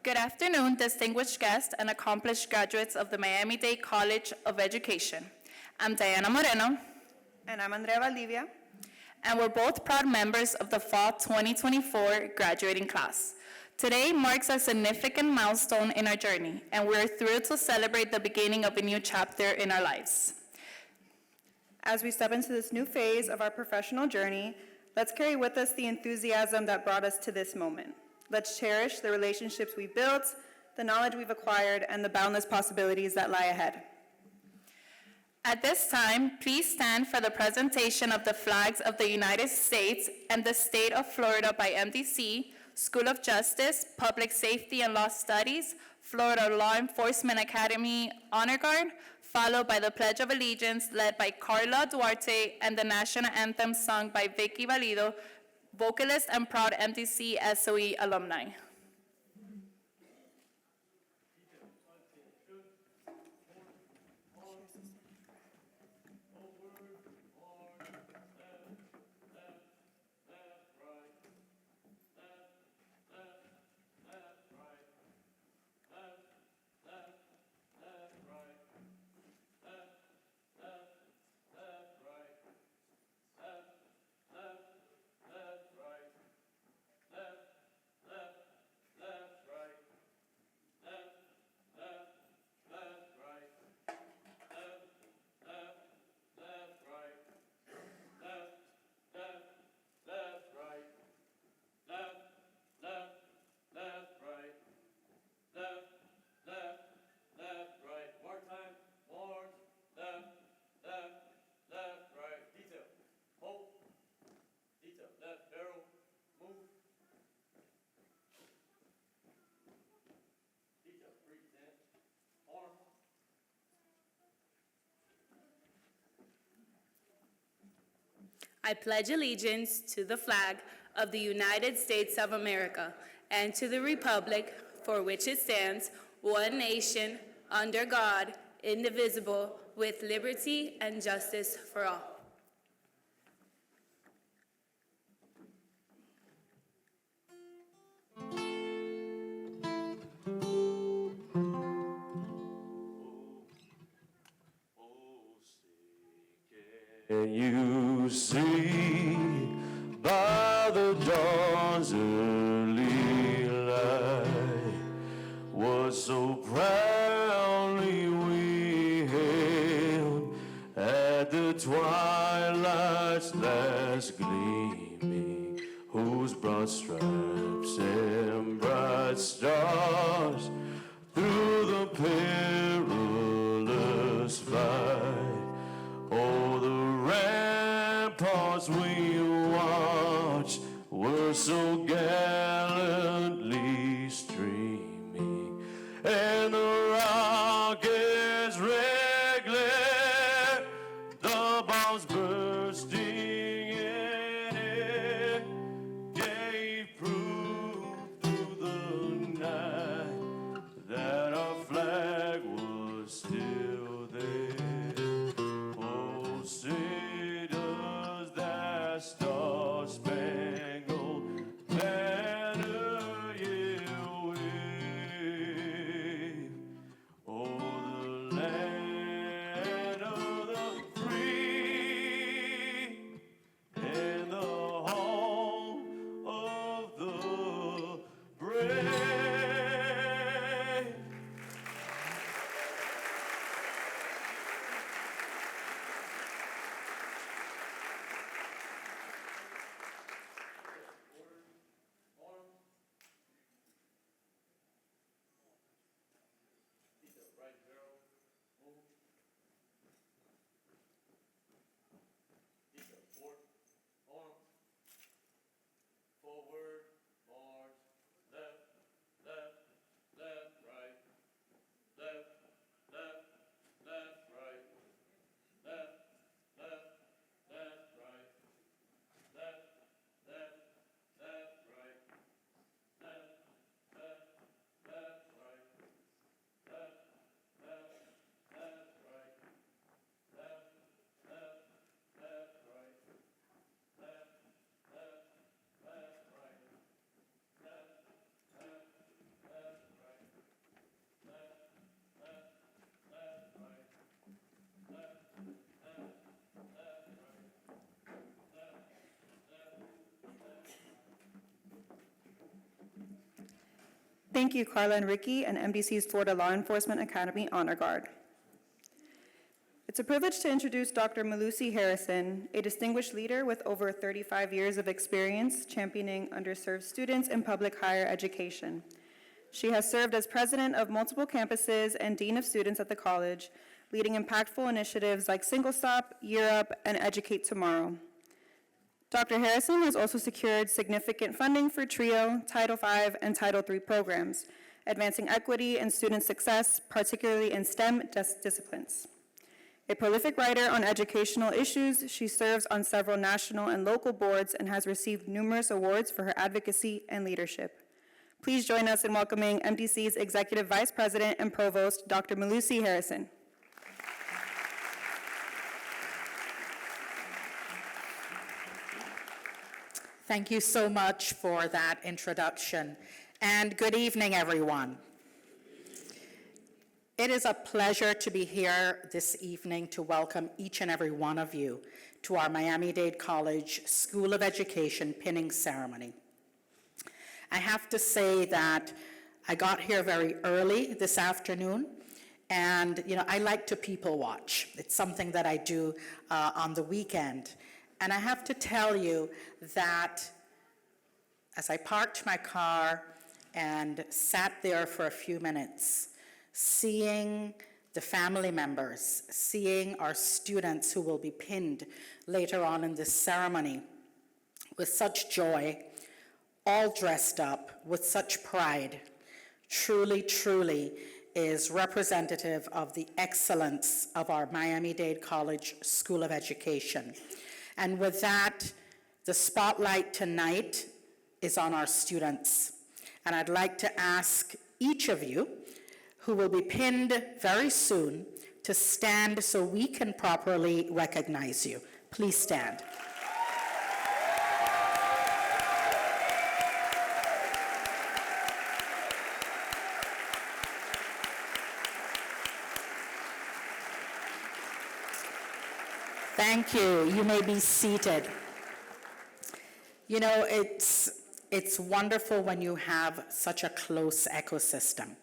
Good afternoon, distinguished guests and accomplished graduates of the Miami-Dade College of Education. I'm Diana Moreno, And I'm Andrea Valdivia. and we're both proud members of the Fall 2024 graduating class. Today marks a significant milestone in our journey, and we're thrilled to celebrate the beginning of a new chapter in our lives. As we step into this new phase of our professional journey, let's carry with us the enthusiasm that brought us to this moment. Let's cherish the relationships we built, the knowledge we've acquired, and the boundless possibilities that lie ahead. At this time, please stand for the presentation of the flags of the United States and the state of Florida by MDC, School of Justice, Public Safety and Law Studies, Florida Law Enforcement Academy Honor Guard, followed by the Pledge of Allegiance led by Carla Duarte and the National Anthem sung by Vicky Valido, vocalist and proud MDC SOE alumni. I pledge allegiance to the flag of the United States of America and to the republic for which it stands, one nation, under God, indivisible, with liberty and justice for all. Can you see by the dawn's early light what so proudly we hailed at the twilight's last gleaming, whose broad stripes and bright stars through the perilous fight? Oh, the ramparts we watched were so gallantly streaming, and the rockets' red glare, the bombs bursting in air, gave proof through the night that our flag was still there. Say does that star-spangled banner yet wave? Oh, the land of the free and the home of the brave. Thank you, Carla and Ricky, and MDC's Florida Law Enforcement Academy Honor Guard. It's a privilege to introduce Dr. Malusi Harrison, a distinguished leader with over 35 years of experience championing underserved students in public higher education. She has served as president of multiple campuses and dean of students at the college, leading impactful initiatives like Single Stop, Year Up, and Educate Tomorrow. Dr. Harrison has also secured significant funding for TRIO, Title V, and Title III programs, advancing equity and student success, particularly in STEM disciplines. A prolific writer on educational issues, she serves on several national and local boards and has received numerous awards for her advocacy and leadership. Please join us in welcoming MDC's Executive Vice President and Provost, Dr. Malusi Harrison. Thank you so much for that introduction, and good evening, everyone. It is a pleasure to be here this evening to welcome each and every one of you to our Miami-Dade College School of Education pinning ceremony. I have to say that I got here very early this afternoon, and I like to people watch. It's something that I do on the weekend. And I have to tell you that as I parked my car and sat there for a few minutes, seeing the family members, seeing our students who will be pinned later on in this ceremony with such joy, all dressed up with such pride, truly, truly is representative of the excellence of our Miami-Dade College School of Education. And with that, the spotlight tonight is on our students. And I'd like to ask each of you who will be pinned very soon to stand so we can properly recognize you. Please stand. Thank you. You may be seated. It's wonderful when you have such a close ecosystem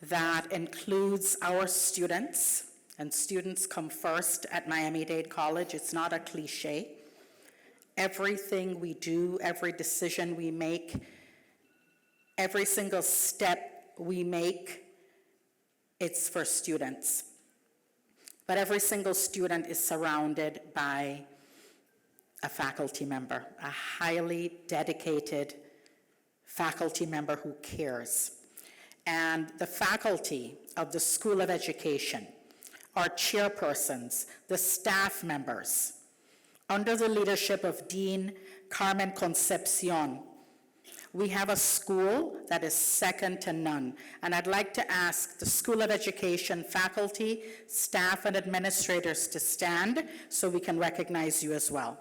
that includes our students, and students come first at Miami-Dade College. It's not a cliche. Everything we do, every decision we make, every single step we make, it's for students. But every single student is surrounded by a faculty member, a highly dedicated faculty member who cares. And the faculty of the School of Education, our chairpersons, the staff members, under the leadership of Dean Carmen Concepcion, we have a school that is second to none. And I'd like to ask the School of Education faculty, staff, and administrators to stand so we can recognize you as well.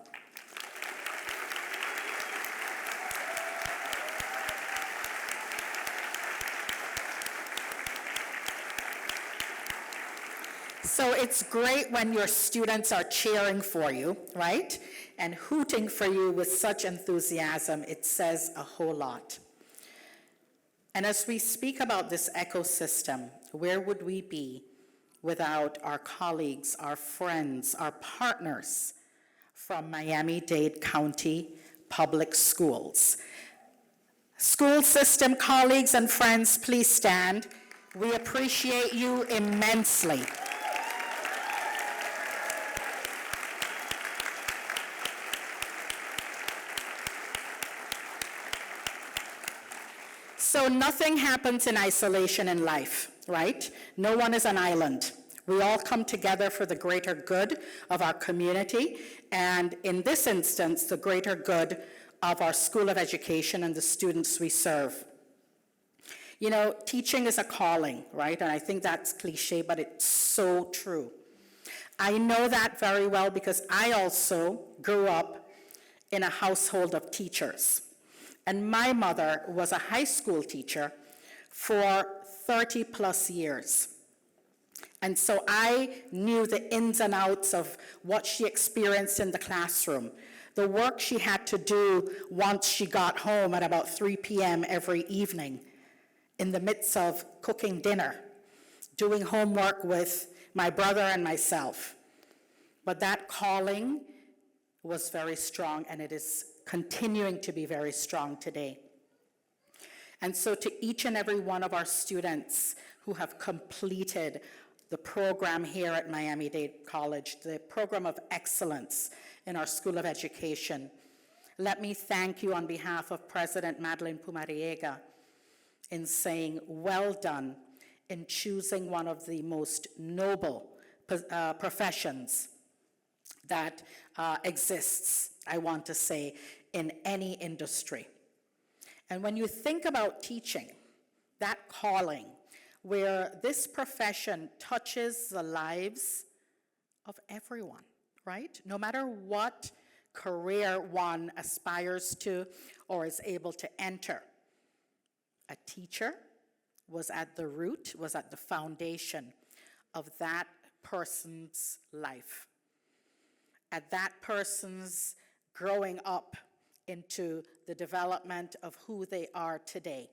So it's great when your students are cheering for you, right? And hooting for you with such enthusiasm. It says a whole lot. And as we speak about this ecosystem, where would we be without our colleagues, our friends, our partners from Miami-Dade County Public Schools? School system colleagues and friends, please stand. We appreciate you immensely. So nothing happens in isolation in life, right? No one is an island. We all come together for the greater good of our community, and in this instance, the greater good of our School of Education and the students we serve. Teaching is a calling, right? And I think that's cliche, but it's so true. I know that very well because I also grew up in a household of teachers. And my mother was a high school teacher for 30 plus years. And so I knew the ins and outs of what she experienced in the classroom, the work she had to do once she got home at about 3 p.m. every evening. in the midst of cooking dinner, doing homework with my brother and myself. But that calling was very strong, and it is continuing to be very strong today. And so to each and every one of our students who have completed the program here at Miami-Dade College, the program of excellence in our School of Education, let me thank you on behalf of President Madeline Pumariega in saying, well done in choosing one of the most noble professions that exists, I want to say, in any industry. And when you think about teaching, that calling, where this profession touches the lives of everyone, right? No matter what career one aspires to or is able to enter, a teacher was at the root, was at the foundation of that person's life, at that person's growing up into the development of who they are today.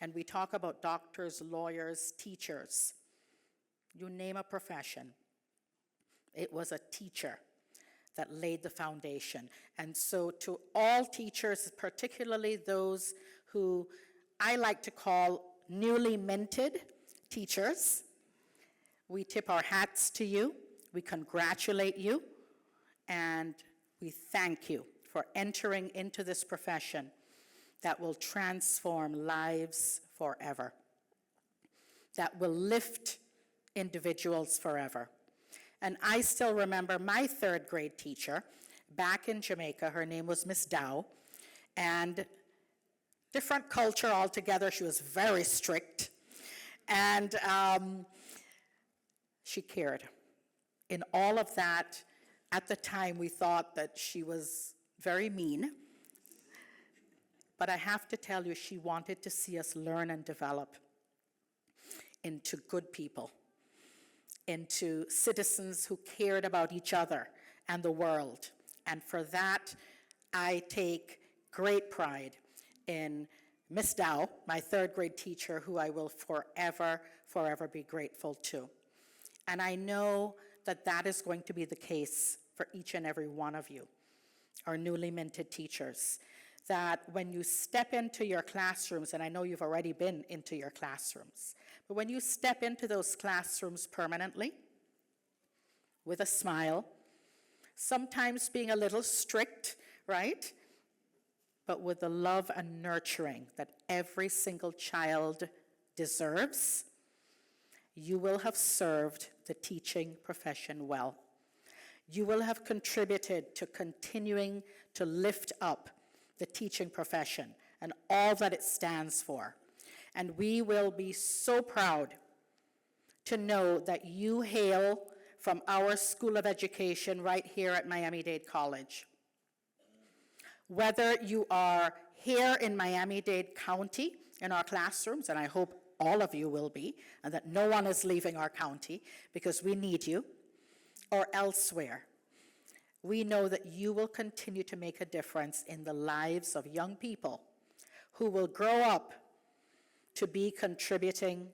And we talk about doctors, lawyers, teachers. You name a profession. It was a teacher that laid the foundation. And so to all teachers, particularly those who I like to call newly minted teachers, we tip our hats to you, we congratulate you, and we thank you for entering into this profession that will transform lives forever, that will lift individuals forever. And I still remember my third grade teacher back in Jamaica. Her name was Miss Dow, and different culture altogether. She was very strict, and she cared. In all of that, at the time, we thought that she was very mean, but I have to tell you, she wanted to see us learn and develop into good people, into citizens who cared about each other and the world. And for that, I take great pride in Miss Dow, my third grade teacher, who I will forever, forever be grateful to. And I know that that is going to be the case for each and every one of you, our newly minted teachers, that when you step into your classrooms, and I know you've already been into your classrooms, but when you step into those classrooms permanently, with a smile, sometimes being a little strict, right? But with the love and nurturing that every single child deserves, you will have served the teaching profession well. You will have contributed to continuing to lift up the teaching profession and all that it stands for. And we will be so proud to know that you hail from our School of Education right here at Miami-Dade College. Whether you are here in Miami-Dade County in our classrooms, and I hope all of you will be, and that no one is leaving our county because we need you, or elsewhere, we know that you will continue to make a difference in the lives of young people who will grow up to be contributing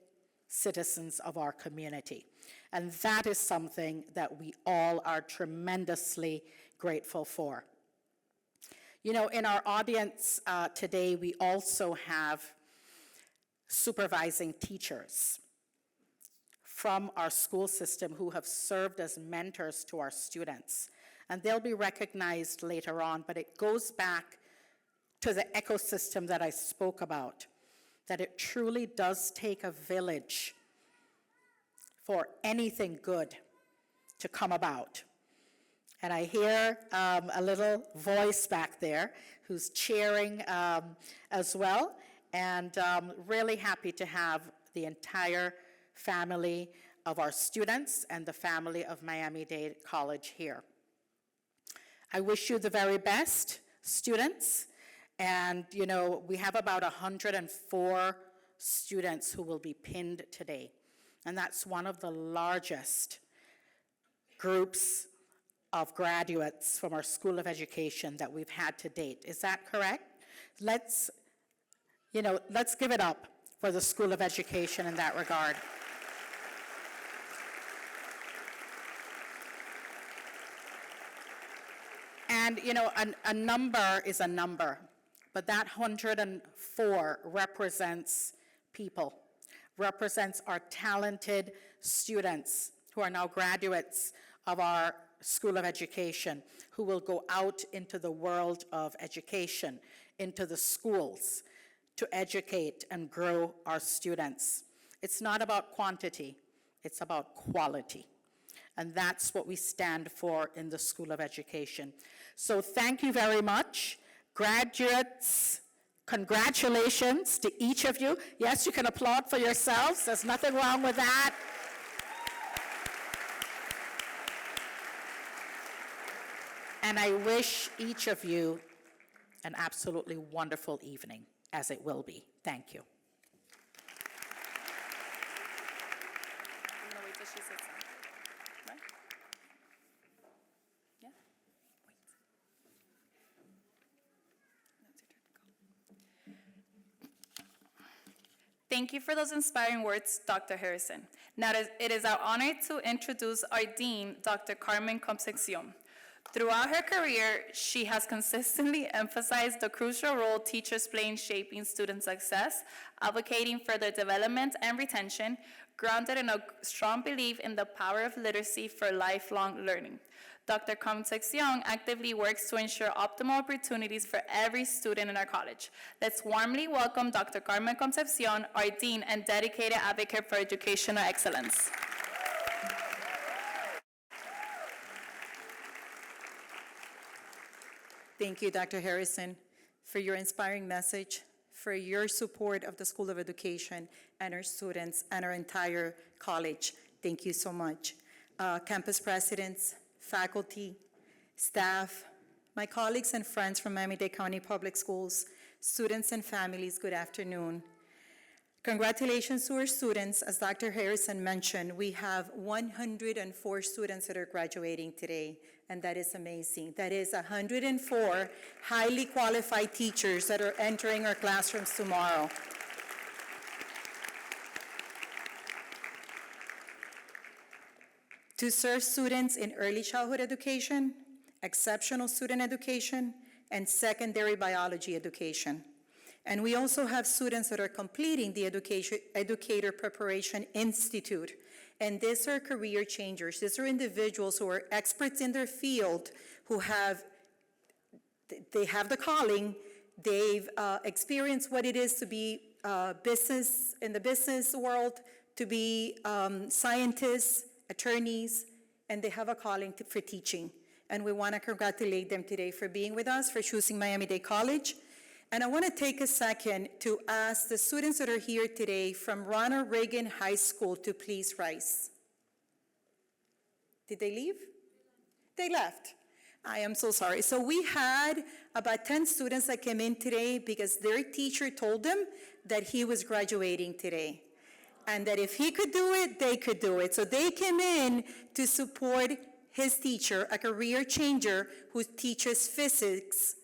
citizens of our community. And that is something that we all are tremendously grateful for. You know, in our audience today, we also have supervising teachers from our school system who have served as mentors to our students. And they'll be recognized later on, but it goes back to the ecosystem that I spoke about, that it truly does take a village for anything good to come about. And I hear a little voice back there who's cheering as well, and really happy to have the entire family of our students and the family of Miami-Dade College here. I wish you the very best, students, and you know, we have about 104 students who will be pinned today, and that's one of the largest groups of graduates from our School of Education that we've had to date. Is that correct? Let's give it up for the School of Education in that regard. And, you know, a number is a number, but that 104 represents people, represents our talented students who are now graduates of our School of Education, who will go out into the world of education, into the schools, to educate and grow our students. It's not about quantity, it's about quality. And that's what we stand for in the School of Education. So thank you very much. Graduates, congratulations to each of you. Yes, you can applaud for yourselves. There's nothing wrong with that. And I wish each of you an absolutely wonderful evening, as it will be. Thank you. I'm gonna wait till she sits down. Right? Yeah? Wait. Now it's your turn to go. Thank you for those inspiring words, Dr. Harrison. Now it is our honor to introduce our Dean, Dr. Carmen Concepcion. Throughout her career, she has consistently emphasized the crucial role teachers play in shaping student success, advocating for their development and retention, grounded in a strong belief in the power of literacy for lifelong learning. Dr. Concepcion actively works to ensure optimal opportunities for every student in our college. Let's warmly welcome Dr. Carmen Concepcion, our Dean and dedicated advocate for educational excellence. Thank you, Dr. Harrison, for your inspiring message, for your support of the School of Education and our students and our entire college. Thank you so much. Campus presidents, faculty, staff, my colleagues and friends from Miami-Dade County Public Schools, students and families, good afternoon. Congratulations to our students. As Dr. Harrison mentioned, we have 104 students that are graduating today, and that is amazing. That is 104 highly qualified teachers that are entering our classrooms tomorrow. To serve students in early childhood education, exceptional student education, and secondary biology education. And we also have students that are completing the Educator Preparation Institute. And these are career changers. These are individuals who are experts in their field, who they have the calling, they've experienced what it is to be in the business world, to be scientists, attorneys, and they have a calling for teaching. And we want to congratulate them today for being with us, for choosing Miami-Dade College. And I want to take a second to ask the students that are here today from Ronald Reagan High School to please rise. Did they leave? They left. I am so sorry. So we had about 10 students that came in today because their teacher told them that he was graduating today, and that if he could do it, they could do it. So they came in to support his teacher, a career changer who teaches physics,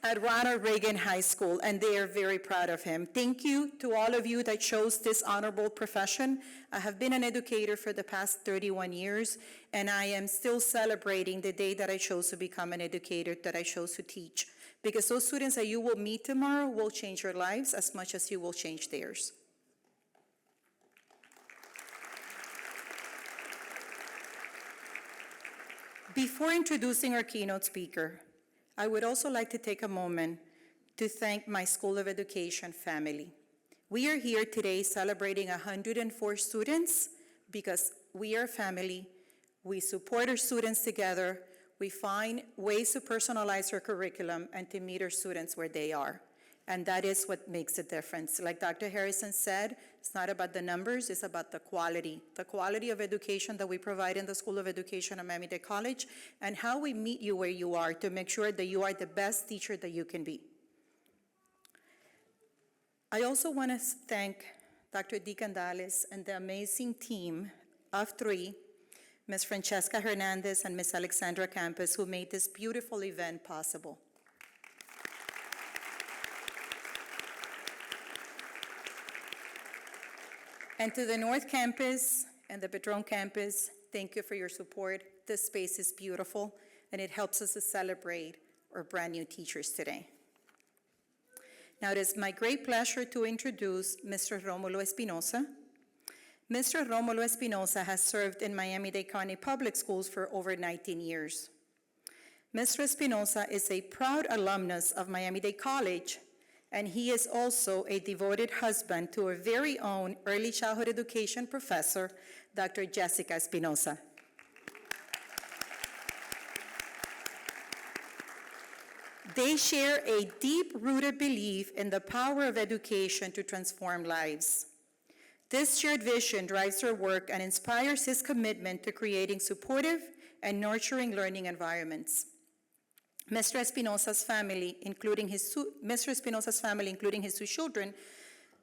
at Ronald Reagan High School, and they are very proud of him. Thank you to all of you that chose this honorable profession. I have been an educator for the past 31 years, and I am still celebrating the day that I chose to become an educator, that I chose to teach, because those students that you will meet tomorrow will change your lives as much as you will change theirs. Before introducing our keynote speaker, I would also like to take a moment to thank my School of Education family. We are here today celebrating 104 students because we are a family. We support our students together. We find ways to personalize our curriculum and to meet our students where they are. And that is what makes a difference. Like Dr. Harrison said, it's not about the numbers, it's about the quality of education that we provide in the School of Education at Miami-Dade College, and how we meet you where you are to make sure that you are the best teacher that you can be. I also want to thank Dr. D. Candales and the amazing team of three, Ms. Francesca Hernandez and Ms. Alexandra Campos, who made this beautiful event possible. And to the North Campus and the Petron Campus, thank you for your support. This space is beautiful, and it helps us to celebrate our brand-new teachers today. Now, it is my great pleasure to introduce Mr. Romulo Espinosa. Mr. Romulo Espinosa has served in Miami-Dade County Public Schools for over 19 years. Mr. Espinosa is a proud alumnus of Miami-Dade College, and he is also a devoted husband to our very own early childhood education professor, Dr. Jessica Espinosa. They share a deep-rooted belief in the power of education to transform lives. This shared vision drives their work and inspires his commitment to creating supportive and nurturing learning environments. Mr. Espinosa's family, including his two children,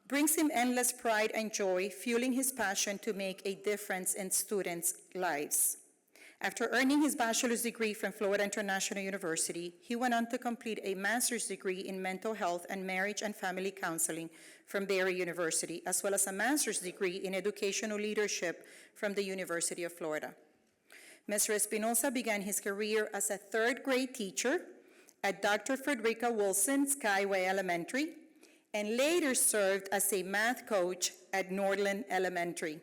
brings him endless pride and joy, fueling his passion to make a difference in students' lives. After earning his bachelor's degree from Florida International University, he went on to complete a master's degree in mental health and marriage and family counseling from Barry University, as well as a master's degree in educational leadership from the University of Florida. Mr. Espinosa began his career as a third-grade teacher at Dr. Frederica Wilson Skyway Elementary, and later served as a math coach at Northland Elementary.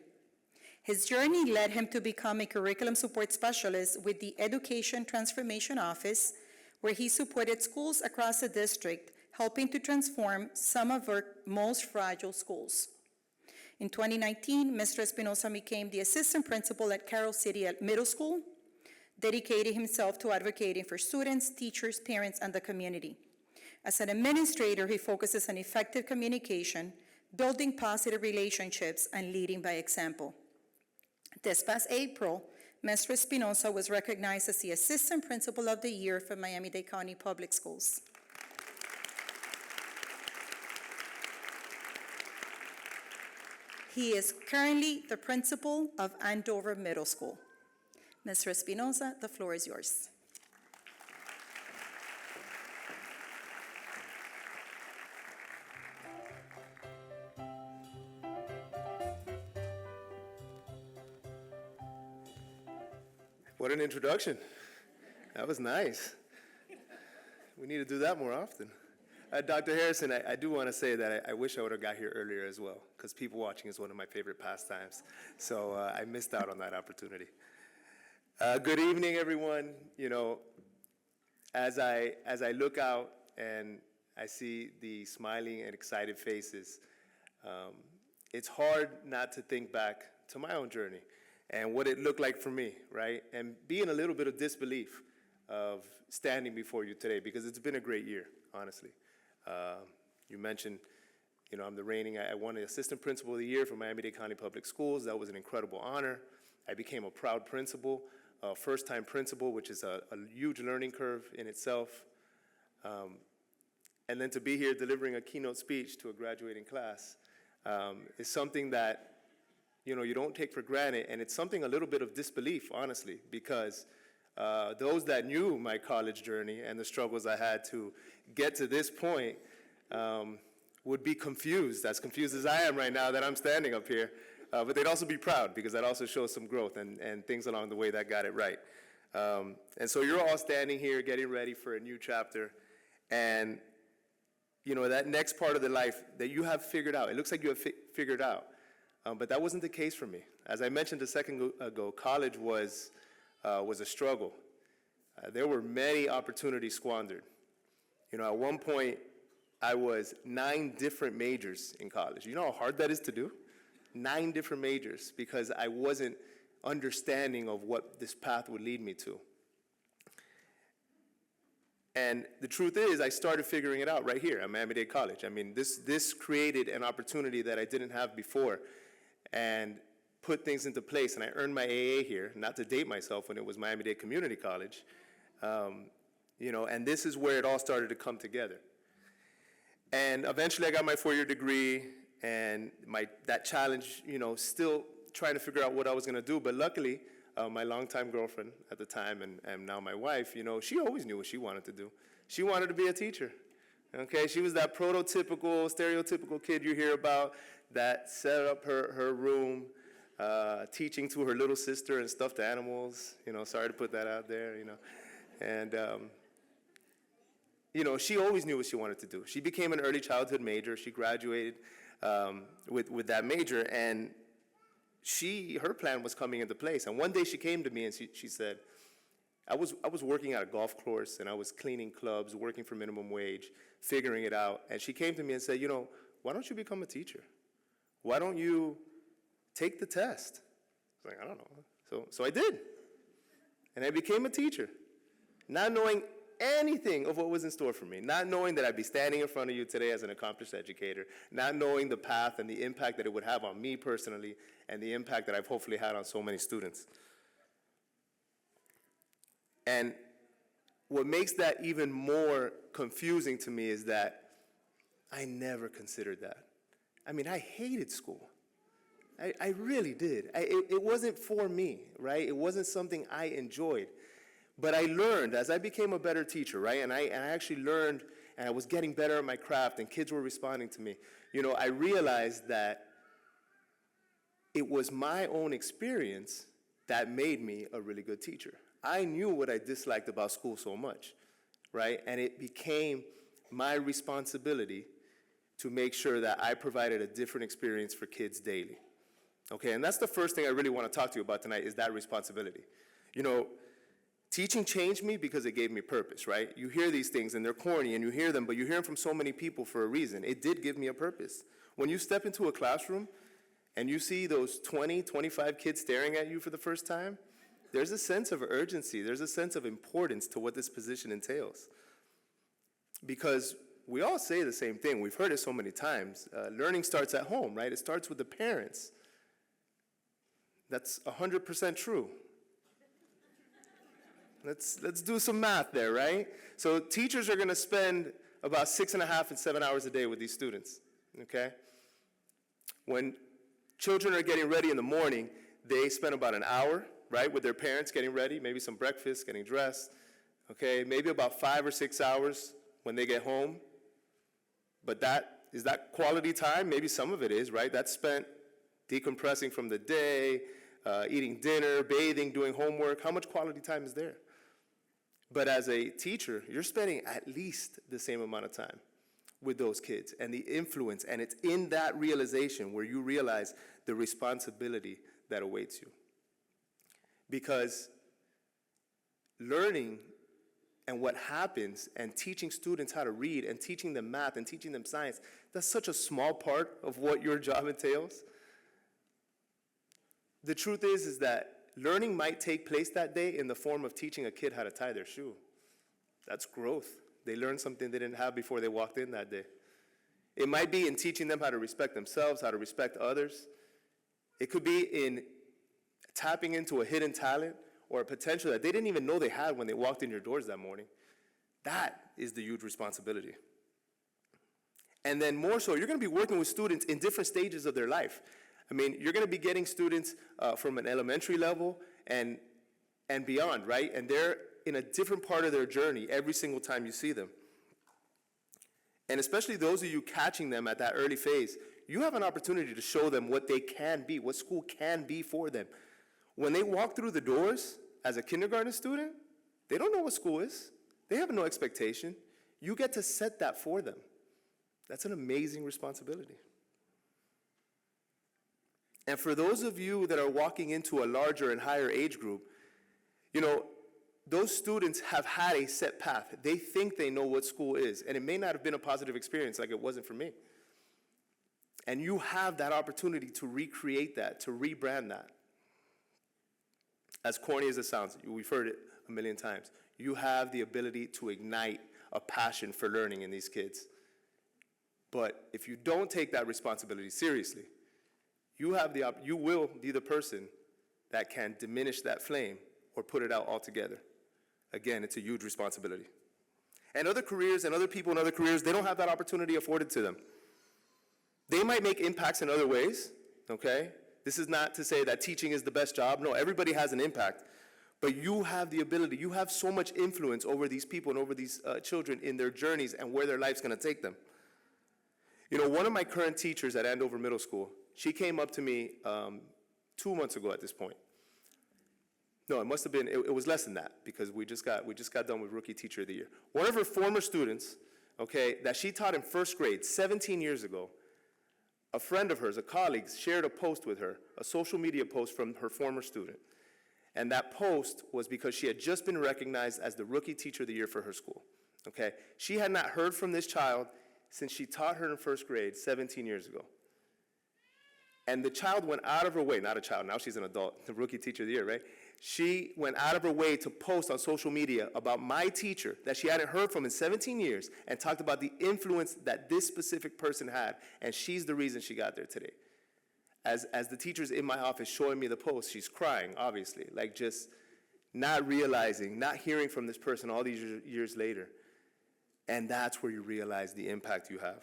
His journey led him to become a curriculum support specialist with the Education Transformation Office, where he supported schools across the district, helping to transform some of our most fragile schools. In 2019, Mr. Espinosa became the assistant principal at Carroll City Middle School, dedicating himself to advocating for students, teachers, parents, and the community. As an administrator, he focuses on effective communication, building positive relationships, and leading by example. This past April, Mr. Espinosa was recognized as the Assistant Principal of the Year for Miami-Dade County Public Schools. He is currently the principal of Andover Middle School. Mr. Espinosa, the floor is yours. What an introduction. That was nice. We need to do that more often. Dr. Harrison, I do want to say that I wish I would have got here earlier as well, because people watching is one of my favorite pastimes. So I missed out on that opportunity. Good evening, everyone. You know, as I look out and I see the smiling and excited faces, it's hard not to think back to my own journey and what it looked like for me, right? And be in a little bit of disbelief of standing before you today, because it's been a great year, honestly. You mentioned, you know, I'm the reigning, I won the Assistant Principal of the Year for Miami-Dade County Public Schools. That was an incredible honor. I became a proud principal, first-time principal, which is a huge learning curve in itself. And then to be here delivering a keynote speech to a graduating class is something that, you know, you don't take for granted, and it's something a little bit of disbelief, honestly, because those that knew my college journey and the struggles I had to get to this point would be confused as I am right now that I'm standing up here, but they'd also be proud, because that also shows some growth and things along the way that got it right. And so you're all standing here getting ready for a new chapter, and you know, that next part of the life that you have figured out, it looks like you have figured out. But that wasn't the case for me. As I mentioned a second ago, college was a struggle. There were many opportunities squandered. You know, at one point, I was 9 different majors in college. You know how hard that is to do? 9 different majors, because I wasn't understanding of what this path would lead me to. And the truth is, I started figuring it out right here at Miami-Dade College. I mean, this created an opportunity that I didn't have before, and put things into place. And I earned my AA here, not to date myself when it was Miami-Dade Community College. You know, and this is where it all started to come together. And eventually I got my 4-year degree, and that challenge, you know, still trying to figure out what I was going to do. But luckily, my longtime girlfriend at the time, and now my wife, you know, she always knew what she wanted to do. She wanted to be a teacher. Okay, she was that prototypical, stereotypical kid you hear about that set up her room, teaching to her little sister and stuffed animals. Sorry to put that out there, And, she always knew what she wanted to do. She became an early childhood major. She graduated with that major, and her plan was coming into place. And one day she came to me and she said, I was working at a golf course, and I was cleaning clubs, working for minimum wage, figuring it out. And she came to me and said, why don't you become a teacher? Why don't you take the test? I was like, I don't know. So I did. And I became a teacher, not knowing anything of what was in store for me, not knowing that I'd be standing in front of you today as an accomplished educator, not knowing the path and the impact that it would have on me personally, and the impact that I've hopefully had on so many students. And what makes that even more confusing to me is that I never considered that. I mean, I hated school. I really did. It wasn't for me, right? It wasn't something I enjoyed. But I learned as I became a better teacher, right? And I actually learned, and I was getting better at my craft, and kids were responding to me. I realized that it was my own experience that made me a really good teacher. I knew what I disliked about school so much, right? And it became my responsibility to make sure that I provided a different experience for kids daily. Okay, and that's the first thing I really want to talk to you about tonight, is that responsibility. Teaching changed me because it gave me purpose, right? You hear these things and they're corny and you hear them, but you hear them from so many people for a reason. It did give me a purpose. When you step into a classroom and you see those 20, 25 kids staring at you for the first time, there's a sense of urgency, there's a sense of importance to what this position entails. Because we all say the same thing, we've heard it so many times. Learning starts at home, right? It starts with the parents. That's 100% true. Let's do some math there, right? So teachers are gonna spend about 6.5 and 7 hours a day with these students, okay? When children are getting ready in the morning, they spend about an hour, right, with their parents getting ready, maybe some breakfast, getting dressed, okay? Maybe about 5 or 6 hours when they get home. But is that quality time? Maybe some of it is, right? That's spent decompressing from the day, eating dinner, bathing, doing homework. How much quality time is there? But as a teacher, you're spending at least the same amount of time with those kids and the influence, and it's in that realization where you realize the responsibility that awaits you. Because learning and what happens and teaching students how to read and teaching them math and teaching them science, that's such a small part of what your job entails. The truth is that learning might take place that day in the form of teaching a kid how to tie their shoe. That's growth. They learned something they didn't have before they walked in that day. It might be in teaching them how to respect themselves, how to respect others. It could be in tapping into a hidden talent or a potential that they didn't even know they had when they walked in your doors that morning. That is the huge responsibility. And then more so, you're going to be working with students in different stages of their life. I mean, you're going to be getting students from an elementary level and beyond, right? And they're in a different part of their journey every single time you see them. And especially those of you catching them at that early phase, you have an opportunity to show them what they can be, what school can be for them. When they walk through the doors as a kindergarten student, they don't know what school is. They have no expectation. You get to set that for them. That's an amazing responsibility. And for those of you that are walking into a larger and higher age group, those students have had a set path. They think they know what school is, and it may not have been a positive experience like it wasn't for me. And you have that opportunity to recreate that, to rebrand that. As corny as it sounds, we've heard it a million times. You have the ability to ignite a passion for learning in these kids. But if you don't take that responsibility seriously, you will be the person that can diminish that flame or put it out altogether. Again, it's a huge responsibility. And other careers and other people in other careers, they don't have that opportunity afforded to them. They might make impacts in other ways, okay? This is not to say that teaching is the best job. No, everybody has an impact. But you have the ability, you have so much influence over these people and over these children in their journeys and where their life's going to take them. You know, one of my current teachers at Andover Middle School, she came up to me 2 months ago at this point. No, it must have been, it was less than that, because we just got done with Rookie Teacher of the Year. One of her former students, okay, that she taught in first grade 17 years ago, a friend of hers, a colleague, shared a post with her, a social media post from her former student. And that post was because she had just been recognized as the Rookie Teacher of the Year for her school, okay? She had not heard from this child since she taught her in first grade 17 years ago. And the child went out of her way, not a child, now she's an adult, the Rookie Teacher of the Year, right? She went out of her way to post on social media about my teacher that she hadn't heard from in 17 years and talked about the influence that this specific person had, and she's the reason she got there today. As the teacher's in my office showing me the post, she's crying, obviously, like just not realizing, not hearing from this person all these years later. And that's where you realize the impact you have.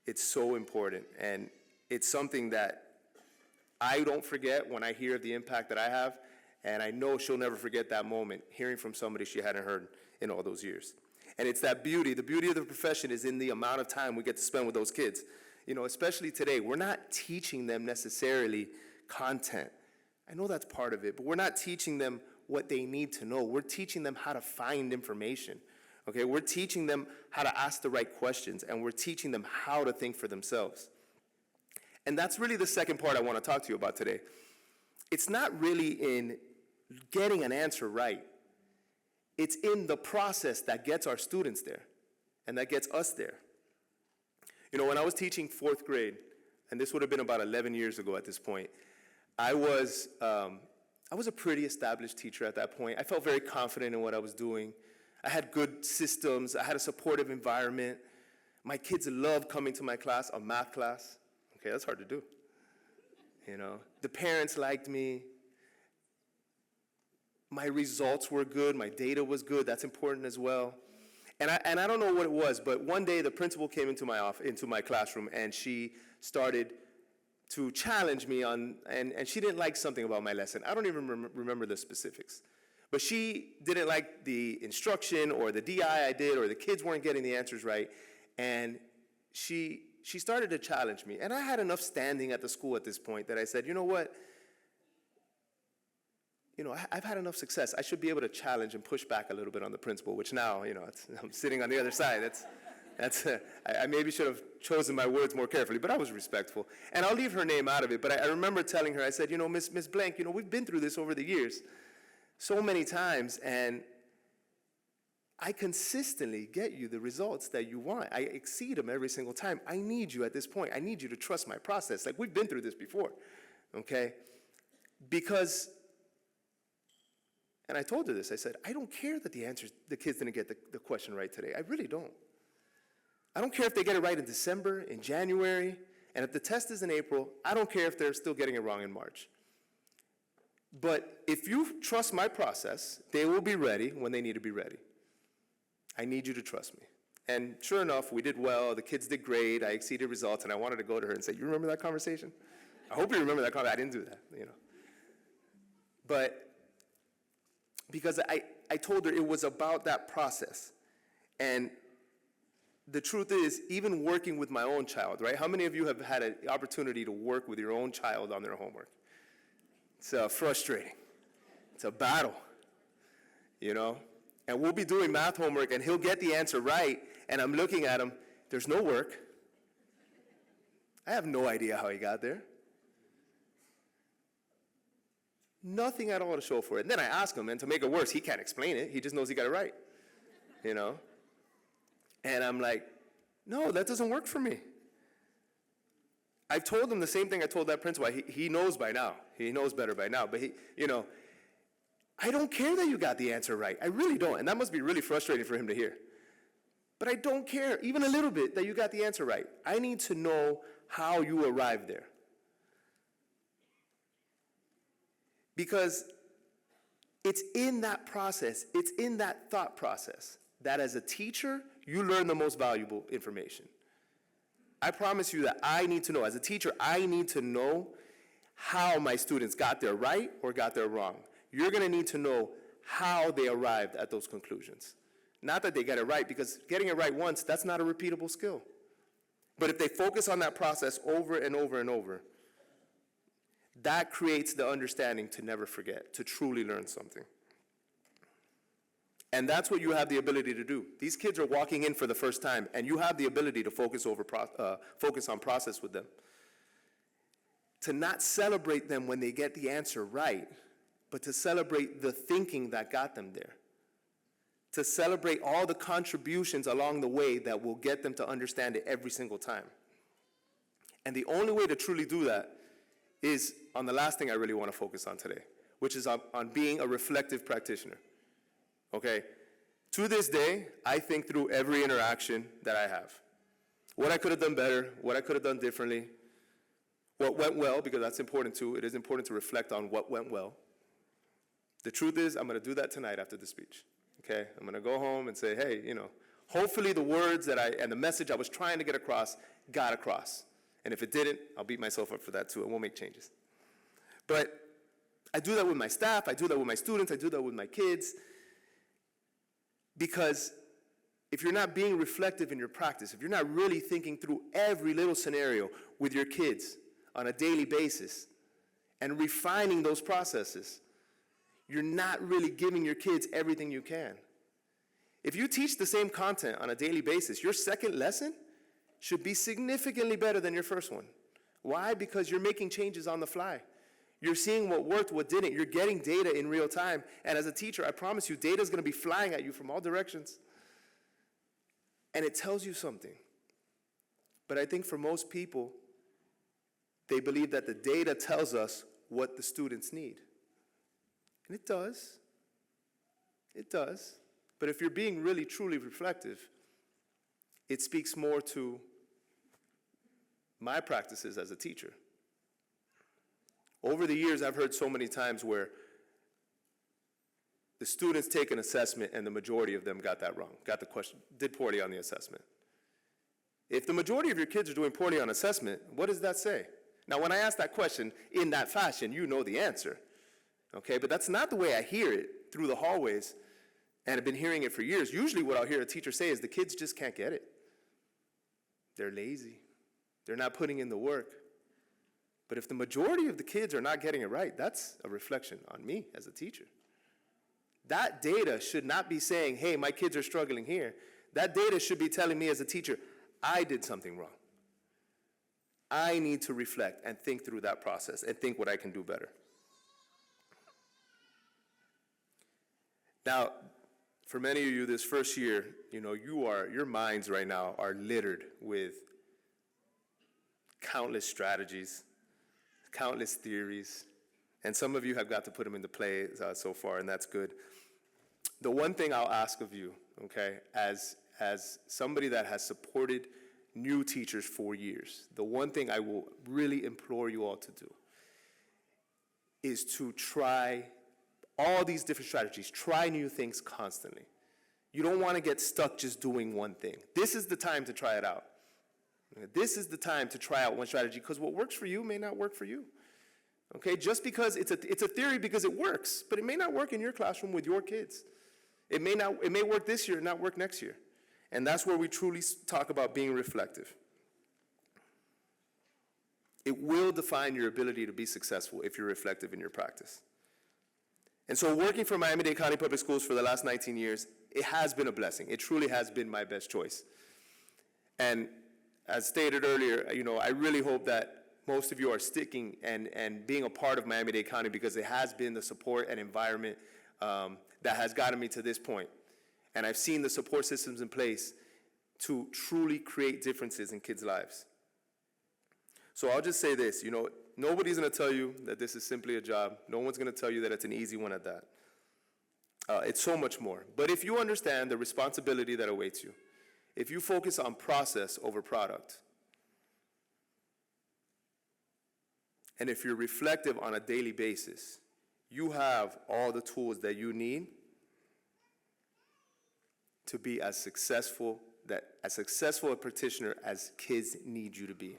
It's so important, and it's something that I don't forget when I hear of the impact that I have, and I know she'll never forget that moment, hearing from somebody she hadn't heard in all those years. And it's that beauty. The beauty of the profession is in the amount of time we get to spend with those kids. You know, especially today, we're not teaching them necessarily content. I know that's part of it, but we're not teaching them what they need to know. We're teaching them how to find information, okay? We're teaching them how to ask the right questions, and we're teaching them how to think for themselves. And that's really the second part I want to talk to you about today. It's not really in getting an answer right. It's in the process that gets our students there and that gets us there. You know, when I was teaching fourth grade, and this would have been about 11 years ago at this point, I was a pretty established teacher at that point. I felt very confident in what I was doing. I had good systems. I had a supportive environment. My kids loved coming to my class, a math class. Okay, that's hard to do. You know, the parents liked me. My results were good. My data was good. That's important as well. And I don't know what it was, but one day the principal came into my classroom, and she started to challenge me on, and she didn't like something about my lesson. I don't even remember the specifics. But she didn't like the instruction or the DI I did, or the kids weren't getting the answers right. And she started to challenge me. And I had enough standing at the school at this point that I said, you know what? You know, I've had enough success. I should be able to challenge and push back a little bit on the principal, which now, you know, I'm sitting on the other side. I maybe should have chosen my words more carefully, but I was respectful. And I'll leave her name out of it, but I remember telling her, I said, you know, Miss Blank, you know, we've been through this over the years so many times, and I consistently get you the results that you want. I exceed them every single time. I need you at this point. I need you to trust my process. Like, we've been through this before, okay? Because, and I told her this, I said, I don't care that the kids didn't get the question right today. I really don't. I don't care if they get it right in December, in January, and if the test is in April, I don't care if they're still getting it wrong in March. But if you trust my process, they will be ready when they need to be ready. I need you to trust me. And sure enough, we did well. The kids did great. I exceeded results, and I wanted to go to her and say, you remember that conversation? I hope you remember that conversation. I didn't do that, you know. But because I told her it was about that process. And the truth is, even working with my own child, right? How many of you have had an opportunity to work with your own child on their homework? It's frustrating. It's a battle, you know? And we'll be doing math homework, and he'll get the answer right, and I'm looking at him, there's no work. I have no idea how he got there. Nothing at all to show for it. And then I ask him, and to make it worse, he can't explain it. He just knows he got it right, you know? And I'm like, no, that doesn't work for me. I've told him the same thing I told that principal. He knows by now. He knows better by now. But you know, I don't care that you got the answer right. I really don't. And that must be really frustrating for him to hear. But I don't care, even a little bit, that you got the answer right. I need to know how you arrived there. Because it's in that process, it's in that thought process, that as a teacher, you learn the most valuable information. I promise you that I need to know, as a teacher, I need to know how my students got there right or got there wrong. You're gonna need to know how they arrived at those conclusions. Not that they got it right, because getting it right once, that's not a repeatable skill. But if they focus on that process over and over and over, that creates the understanding to never forget, to truly learn something. And that's what you have the ability to do. These kids are walking in for the first time, and you have the ability to focus on process with them. To not celebrate them when they get the answer right, but to celebrate the thinking that got them there. To celebrate all the contributions along the way that will get them to understand it every single time. And the only way to truly do that is on the last thing I really want to focus on today, which is on being a reflective practitioner. Okay? To this day, I think through every interaction that I have. What I could have done better, what I could have done differently, what went well, because that's important too. It is important to reflect on what went well. The truth is, I'm going to do that tonight after the speech. Okay? I'm going to go home and say, hey, hopefully the words and the message I was trying to get across got across. And if it didn't, I'll beat myself up for that too, and we'll make changes. But I do that with my staff, I do that with my students, I do that with my kids. Because if you're not being reflective in your practice, if you're not really thinking through every little scenario with your kids on a daily basis and refining those processes, you're not really giving your kids everything you can. If you teach the same content on a daily basis, your second lesson should be significantly better than your first one. Why? Because you're making changes on the fly. You're seeing what worked, what didn't. You're getting data in real time. And as a teacher, I promise you, data is going to be flying at you from all directions. And it tells you something. But I think for most people, they believe that the data tells us what the students need. And it does. It does. But if you're being really, truly reflective, it speaks more to my practices as a teacher. Over the years, I've heard so many times where the students take an assessment and the majority of them got that wrong, got the question, did poorly on the assessment. If the majority of your kids are doing poorly on assessment, what does that say? Now, when I ask that question in that fashion, you know the answer, okay? But that's not the way I hear it through the hallways, and I've been hearing it for years. Usually what I'll hear a teacher say is the kids just can't get it. They're lazy. They're not putting in the work. But if the majority of the kids are not getting it right, that's a reflection on me as a teacher. That data should not be saying, hey, my kids are struggling here. That data should be telling me as a teacher, I did something wrong. I need to reflect and think through that process and think what I can do better. Now, for many of you, this first year, your minds right now are littered with countless strategies, countless theories, and some of you have got to put them into play so far, and that's good. The one thing I'll ask of you, okay, as somebody that has supported new teachers for years, the one thing I will really implore you all to do is to try all these different strategies, try new things constantly. You don't want to get stuck just doing one thing. This is the time to try it out. This is the time to try out one strategy, because what works for you may not work for you. Okay, just because it's a theory because it works, but it may not work in your classroom with your kids. It may work this year and not work next year. And that's where we truly talk about being reflective. It will define your ability to be successful if you're reflective in your practice. And so working for Miami-Dade County Public Schools for the last 19 years, it has been a blessing. It truly has been my best choice. And as stated earlier, I really hope that most of you are sticking and being a part of Miami-Dade County, because it has been the support and environment that has gotten me to this point. And I've seen the support systems in place to truly create differences in kids' lives. So I'll just say this, nobody's going to tell you that this is simply a job. No one's going to tell you that it's an easy one at that. It's so much more. But if you understand the responsibility that awaits you, if you focus on process over product, and if you're reflective on a daily basis, you have all the tools that you need to be as successful a practitioner as kids need you to be.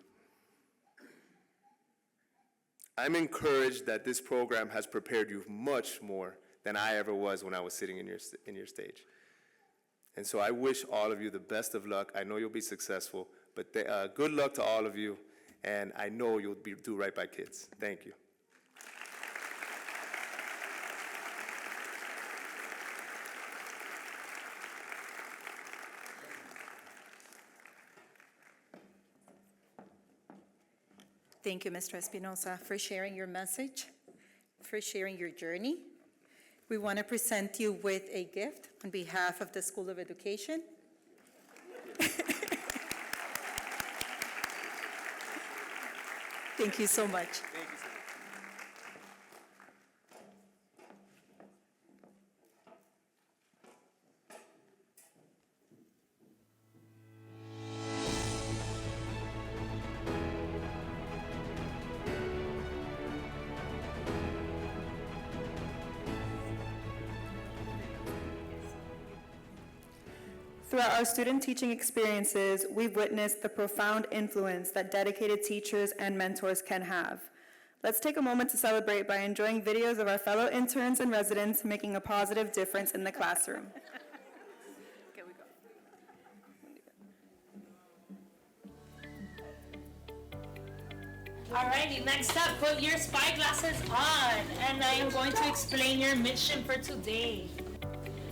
I'm encouraged that this program has prepared you much more than I ever was when I was sitting in your stage. And so I wish all of you the best of luck. I know you'll be successful, But good luck to all of you, and I know you'll do right by kids. Thank you. Thank you, Mr. Espinosa, for sharing your message, for sharing your journey. We want to present you with a gift on behalf of the School of Education. Thank you so much. Throughout our student teaching experiences, we've witnessed the profound influence that dedicated teachers and mentors can have. Let's take a moment to celebrate by enjoying videos of our fellow interns and residents making a positive difference in the classroom. Alrighty, next up, put your spy glasses on, and I am going to explain your mission for today.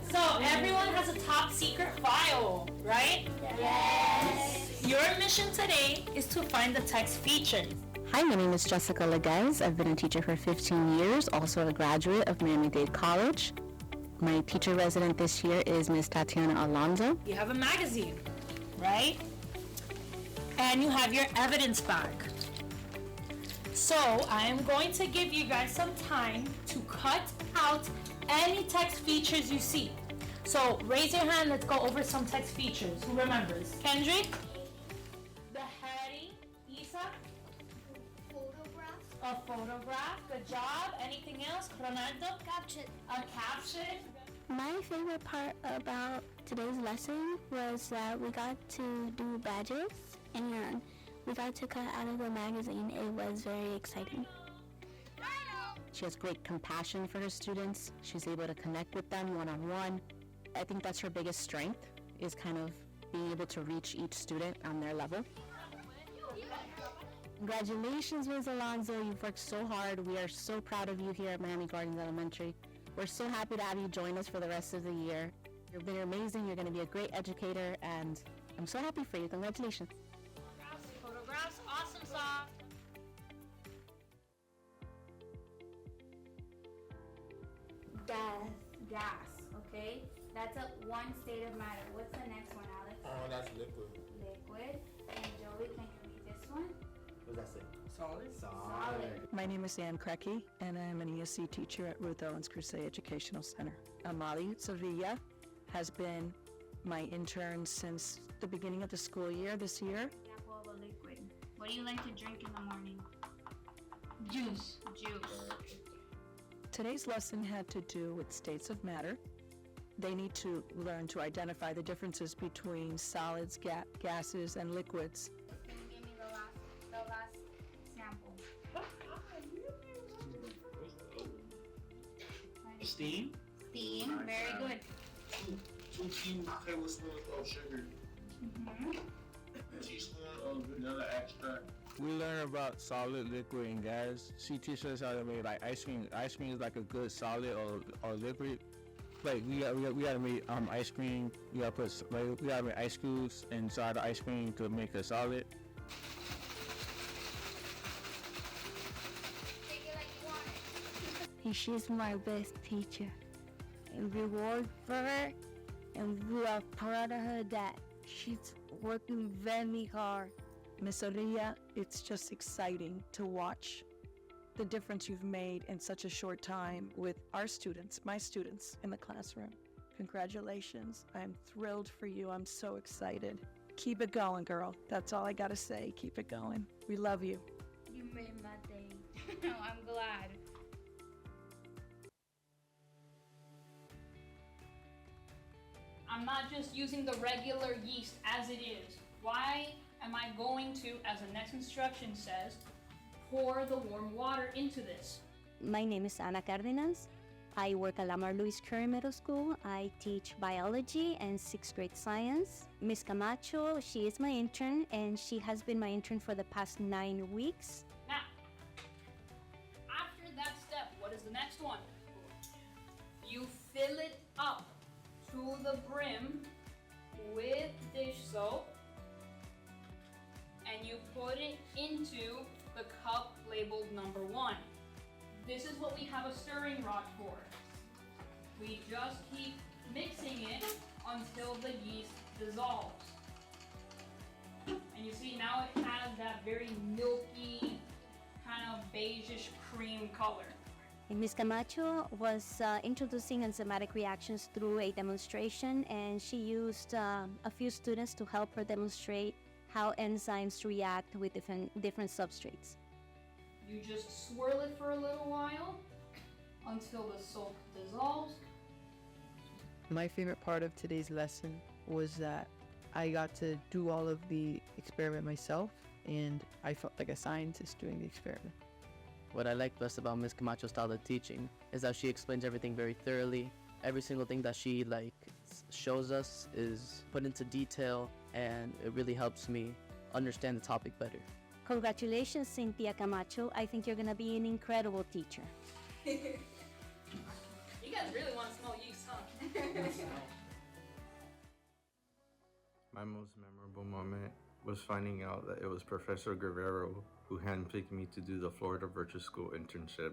So, everyone has a top secret file, right? Yes! Your mission today is to find the text features. Hi, my name is Jessica Leguez. I've been a teacher for 15 years, also a graduate of Miami-Dade College. My teacher resident this year is Ms. Tatiana Alonso. You have a magazine, right? And you have your evidence bag. So, I am going to give you guys some time to cut out any text features you see. So, raise your hand, let's go over some text features. Who remembers? Kendrick? The heading? Isa? A photograph, good job. Anything else? Ronaldo? Caption. A caption. My favorite part about today's lesson was that we got to do badges and we got to cut out of the magazine. It was very exciting. She has great compassion for her students. She's able to connect with them one-on-one. I think that's her biggest strength, is kind of being able to reach each student on their level. Congratulations, Ms. Alonso. You've worked so hard. We are so proud of you here at Miami Gardens Elementary. We're so happy to have you join us for the rest of the year. You've been amazing. You're going to be a great educator, and I'm so happy for you. Congratulations. Photographs, awesome sauce. Gas, okay? That's one state of matter. What's the next one, Alex? Oh, that's liquid. Liquid. And Joey, can you read this one? What does that say? Solid. Solid. My name is Ann Krecky, and I'm an ESC teacher at Ruth Owens Crusade Educational Center. Amali Sevilla has been my intern since the beginning of the school year this year. Example of a liquid. What do you like to drink in the morning? Juice. Juice. Today's lesson had to do with states of matter. They need to learn to identify the differences between solids, gases, and liquids. Can you give me the last sample? Steam. Steam. Very good. 2 tablespoons of sugar. Teaspoon of vanilla extract. We learn about solid, liquid, and gas. She teaches us how to make like ice cream. Ice cream is like a good solid or liquid. Like we gotta make ice cream. We gotta make ice cubes inside the ice cream to make a solid. Take it like you want it. She's my best teacher. And we work for her, and we are proud of her that she's working very hard. Miss Orilla, it's just exciting to watch the difference you've made in such a short time with our students, my students in the classroom. Congratulations. I'm thrilled for you. I'm so excited. Keep it going, girl. That's all I gotta say. Keep it going. We love you. You made my day. I'm glad. I'm not just using the regular yeast as it is. Why am I going to, as the next instruction says, pour the warm water into this? My name is Ana Cardenas. I work at Lamar Lewis Curry Middle School. I teach biology and 6th grade science. Miss Camacho, she is my intern, and she has been my intern for the past 9 weeks. Now, after that step, what is the next one? You fill it up to the brim with dish soap, and you put it into the cup labeled number 1. This is what we have a stirring rod for. We just keep mixing it until the yeast dissolves. And you see now it has that very milky, kind of beigeish cream color. And Ms. Camacho was introducing enzymatic reactions through a demonstration, and she used a few students to help her demonstrate how enzymes react with different substrates. You just swirl it for a little while until the soap dissolves. My favorite part of today's lesson was that I got to do all of the experiment myself, and I felt like a scientist doing the experiment. What I like best about Ms. Camacho's style of teaching is that she explains everything very thoroughly. Every single thing that she shows us is put into detail, and it really helps me understand the topic better. Congratulations, Cynthia Camacho. I think you're gonna be an incredible teacher. You guys really want to smell yeast, huh? My most memorable moment was finding out that it was Professor Guerrero who handpicked me to do the Florida Virtual School internship.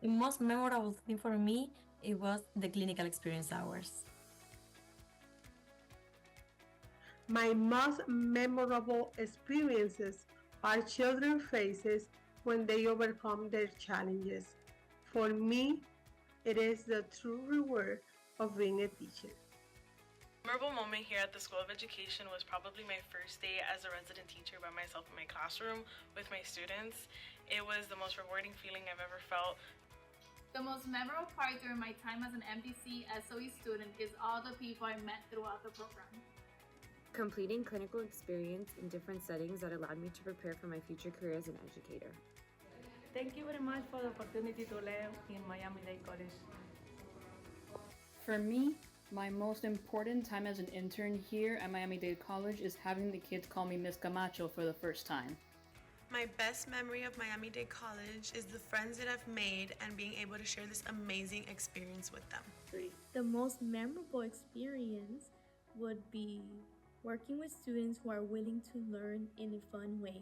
The most memorable thing for me, it was the clinical experience hours. My most memorable experiences are children's faces when they overcome their challenges. For me, it is the true reward of being a teacher. Memorable moment here at the School of Education was probably my first day as a resident teacher by myself in my classroom with my students. It was the most rewarding feeling I've ever felt. The most memorable part during my time as an MDC SOE student is all the people I met throughout the program. Completing clinical experience in different settings that allowed me to prepare for my future career as an educator. Thank you very much for the opportunity to learn in Miami-Dade College. For me, my most important time as an intern here at Miami-Dade College is having the kids call me Miss Camacho for the first time. My best memory of Miami-Dade College is the friends that I've made and being able to share this amazing experience with them. The most memorable experience would be working with students who are willing to learn in a fun way.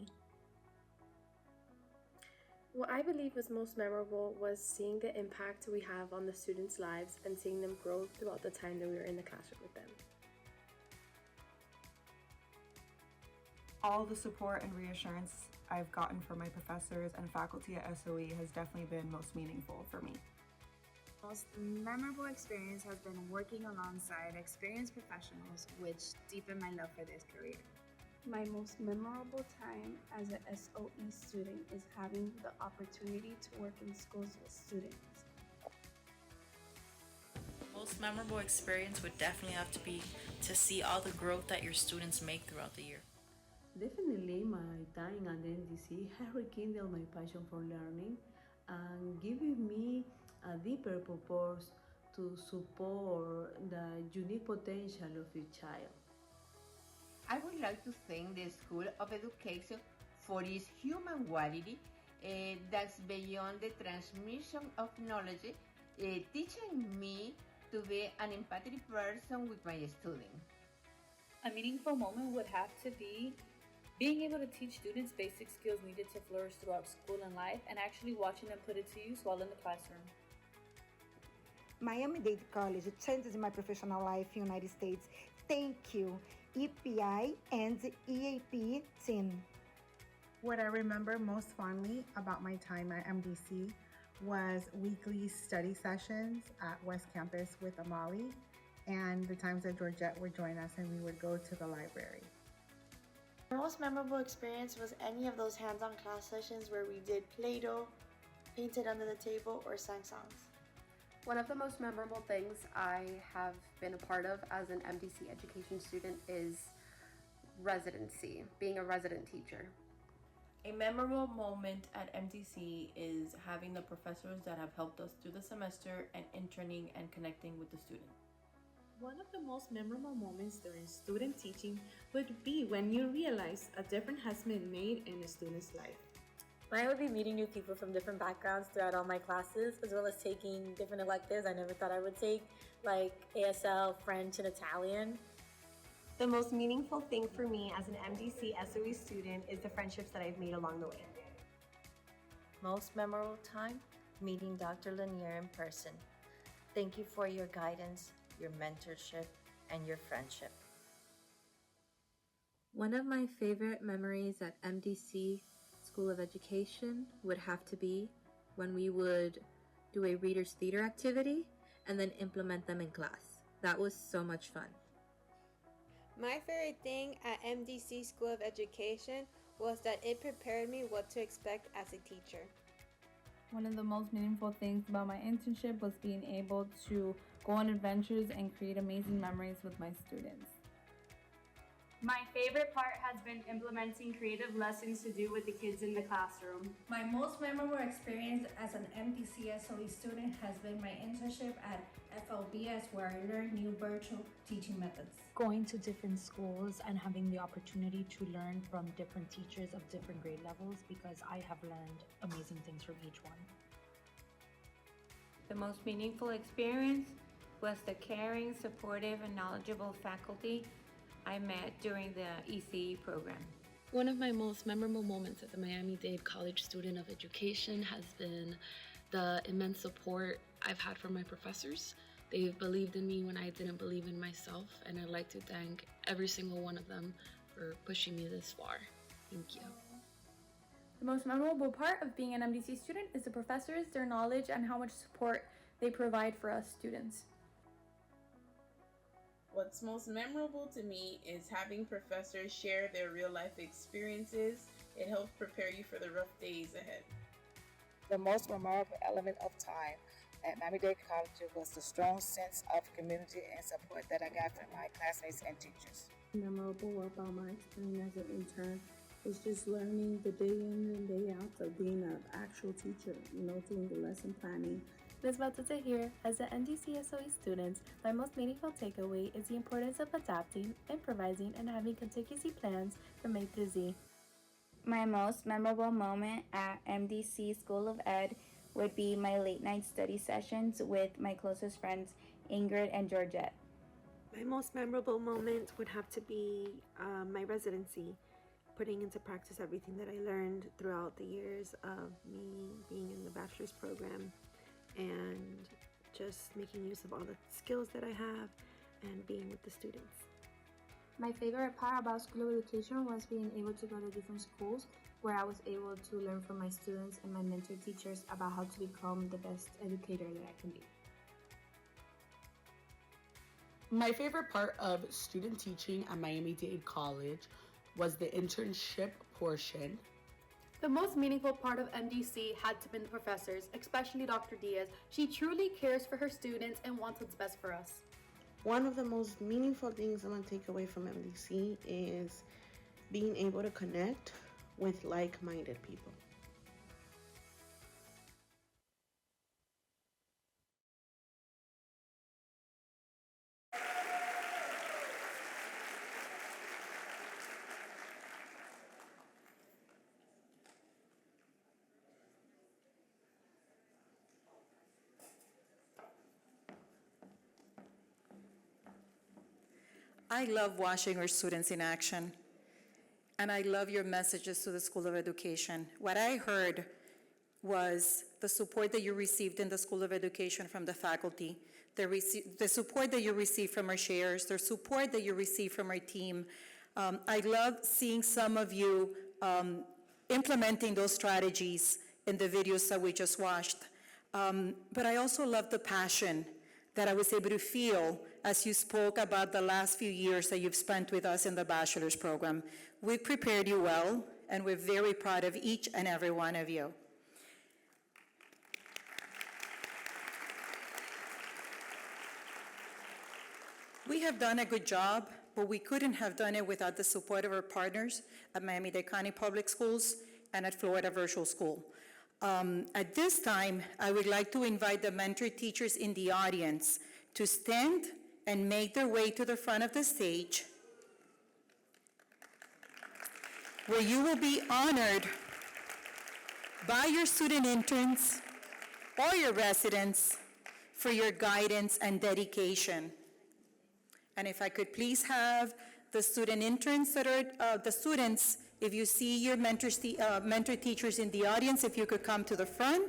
What I believe was most memorable was seeing the impact we have on the students' lives and seeing them grow throughout the time that we were in the classroom with them. All the support and reassurance I've gotten from my professors and faculty at SOE has definitely been most meaningful for me. Most memorable experience has been working alongside experienced professionals, which deepened my love for this career. My most memorable time as an SOE student is having the opportunity to work in schools with students. Most memorable experience would definitely have to be to see all the growth that your students make throughout the year. Definitely my time at NDC has rekindled my passion for learning and given me a deeper purpose to support the unique potential of each child. I would like to thank the School of Education for its human quality that's beyond the transmission of knowledge, teaching me to be an empathetic person with my students. A meaningful moment would have to be being able to teach students basic skills needed to flourish throughout school and life, and actually watching them put it to use while in the classroom. Miami-Dade College changes my professional life in the United States. Thank you, EPI and the EAP team. What I remember most fondly about my time at MDC was weekly study sessions at West Campus with Amali, and the times that Georgette would join us and we would go to the library. My most memorable experience was any of those hands-on class sessions where we did Play-Doh, painted under the table, or sang songs. One of the most memorable things I have been a part of as an MDC education student is residency, being a resident teacher. A memorable moment at MTC is having the professors that have helped us through the semester and interning and connecting with the students. One of the most memorable moments during student teaching would be when you realize a difference has been made in a student's life. Mine would be meeting new people from different backgrounds throughout all my classes, as well as taking different electives I never thought I would take, like ASL, French, and Italian. The most meaningful thing for me as an MDC SOE student is the friendships that I've made along the way. Most memorable time? Meeting Dr. Lanier in person. Thank you for your guidance, your mentorship, and your friendship. One of my favorite memories at MDC School of Education would have to be when we would do a readers theater activity and then implement them in class. That was so much fun. My favorite thing at MDC School of Education was that it prepared me what to expect as a teacher. One of the most meaningful things about my internship was being able to go on adventures and create amazing memories with my students. My favorite part has been implementing creative lessons to do with the kids in the classroom. My most memorable experience as an MDC SOE student has been my internship at FLBS, where I learned new virtual teaching methods. Going to different schools and having the opportunity to learn from different teachers of different grade levels, because I have learned amazing things from each one. The most meaningful experience was the caring, supportive, and knowledgeable faculty I met during the ECE program. One of my most memorable moments as a Miami-Dade College student of education has been the immense support I've had from my professors. They've believed in me when I didn't believe in myself, and I'd like to thank every single one of them for pushing me this far. Thank you. The most memorable part of being an MDC student is the professors, their knowledge, and how much support they provide for us students. What's most memorable to me is having professors share their real-life experiences. It helps prepare you for the rough days ahead. The most memorable element of time at Miami-Dade College was the strong sense of community and support that I got from my classmates and teachers. Memorable about my experience as an intern is just learning the day in and day out of being an actual teacher, doing the lesson planning. Ms. Bautista here. As an MDC SOE student, my most meaningful takeaway is the importance of adapting, improvising, and having contingency plans from A to Z. My most memorable moment at MDC School of Ed would be my late night study sessions with my closest friends, Ingrid and Georgette. My most memorable moment would have to be my residency, putting into practice everything that I learned throughout the years of me being in the bachelor's program, and just making use of all the skills that I have and being with the students. My favorite part about School of Education was being able to go to different schools where I was able to learn from my students and my mentor teachers about how to become the best educator that I can be. My favorite part of student teaching at Miami-Dade College was the internship portion. The most meaningful part of MDC had to be the professors, especially Dr. Diaz. She truly cares for her students and wants what's best for us. One of the most meaningful things I'm going to take away from MDC is being able to connect with like-minded people. I love watching our students in action, and I love your messages to the School of Education. What I heard was the support that you received in the School of Education from the faculty, the support that you received from our chairs, the support that you received from our team. I love seeing some of you implementing those strategies in the videos that we just watched. But I also love the passion that I was able to feel as you spoke about the last few years that you've spent with us in the bachelor's program. We prepared you well, and we're very proud of each and every one of you. We have done a good job, but we couldn't have done it without the support of our partners at Miami-Dade County Public Schools. and at Florida Virtual School. At this time, I would like to invite the mentor teachers in the audience to stand and make their way to the front of the stage, where you will be honored by your student interns or your residents for your guidance and dedication. And if I could please have the student interns that are the students, if you see your mentor teachers in the audience, if you could come to the front.